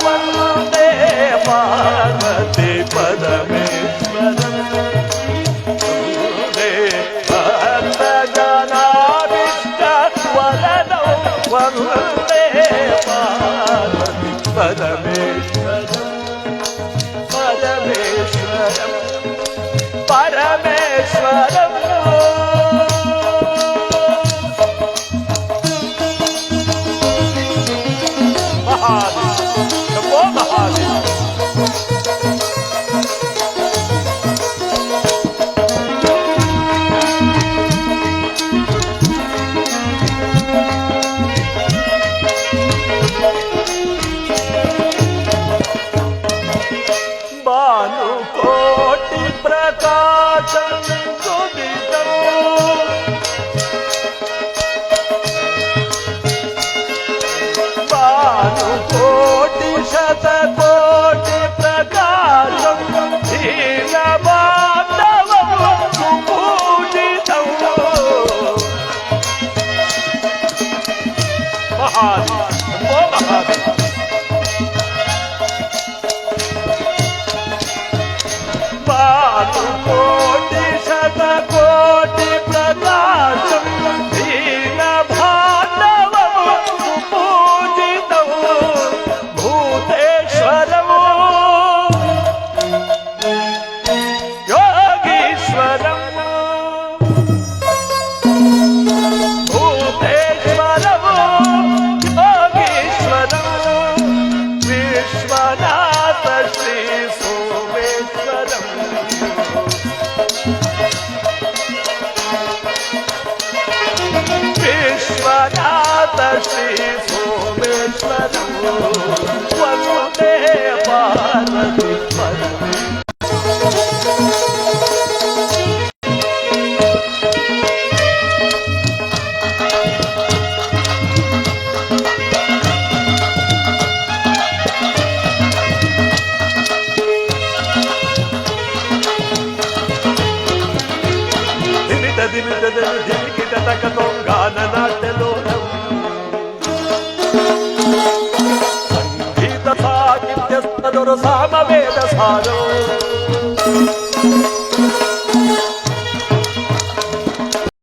ವಂದೇ ಪಾರ್ವತಿ ಪರಮೇಶ್ವರಂ ವಂದೇ ಭಕ್ತಜನಾಭೀಷ್ಟ ವರದಂ ವಂದೇ ಪಾರ್ವತಿ ಪರಮೇಶ್ವರಂ ಪರಮೇಶ್ವರಂ ಪರಮೇಶ್ವರಂ. ಭಾನುಕೋಟಿ ಪ್ರಕಾಶಂ ಸುದಿತಂ ಭಾನುಕೋಟಿ ಶತಕೋಟಿ ಪ್ರಕಾಶಂ ದೀನಬಾಂಧವಂ ಸುಪೂಜಿತಂ. ಮಹಾದೇವ ಕೋಟಿ ಶತಕೋಟಿ ಪ್ರಕಾಶಂ ದೀನಬಾಂಧವಂ ಸುಪೂಜಿತಂ ಭೂತೇಶ್ವರಂ ಯೋಗೀಶ್ವರಂ ಭೂತೇಶ್ವರಂ ಯೋಗೀಶ್ವರಂ ವಿಶ್ವನಾಥ ಶ್ರೀ ಸೋಮೇಶ್ವರಂ ವಿಶ್ವನಾಥ ಶ್ರೀ ಸೋಮೇಶ್ವರಂ ವಂದೇ ಪಾರ್ವತಿ ಧಿಮಿತ ಧಿಮಿತ ಧಿಮಿಕಿಟ ತಕತೋಂಗಾನ ನಾಟ್ಯಲೋಲಂ ಸಾಮವೇದ ಸಾರೋ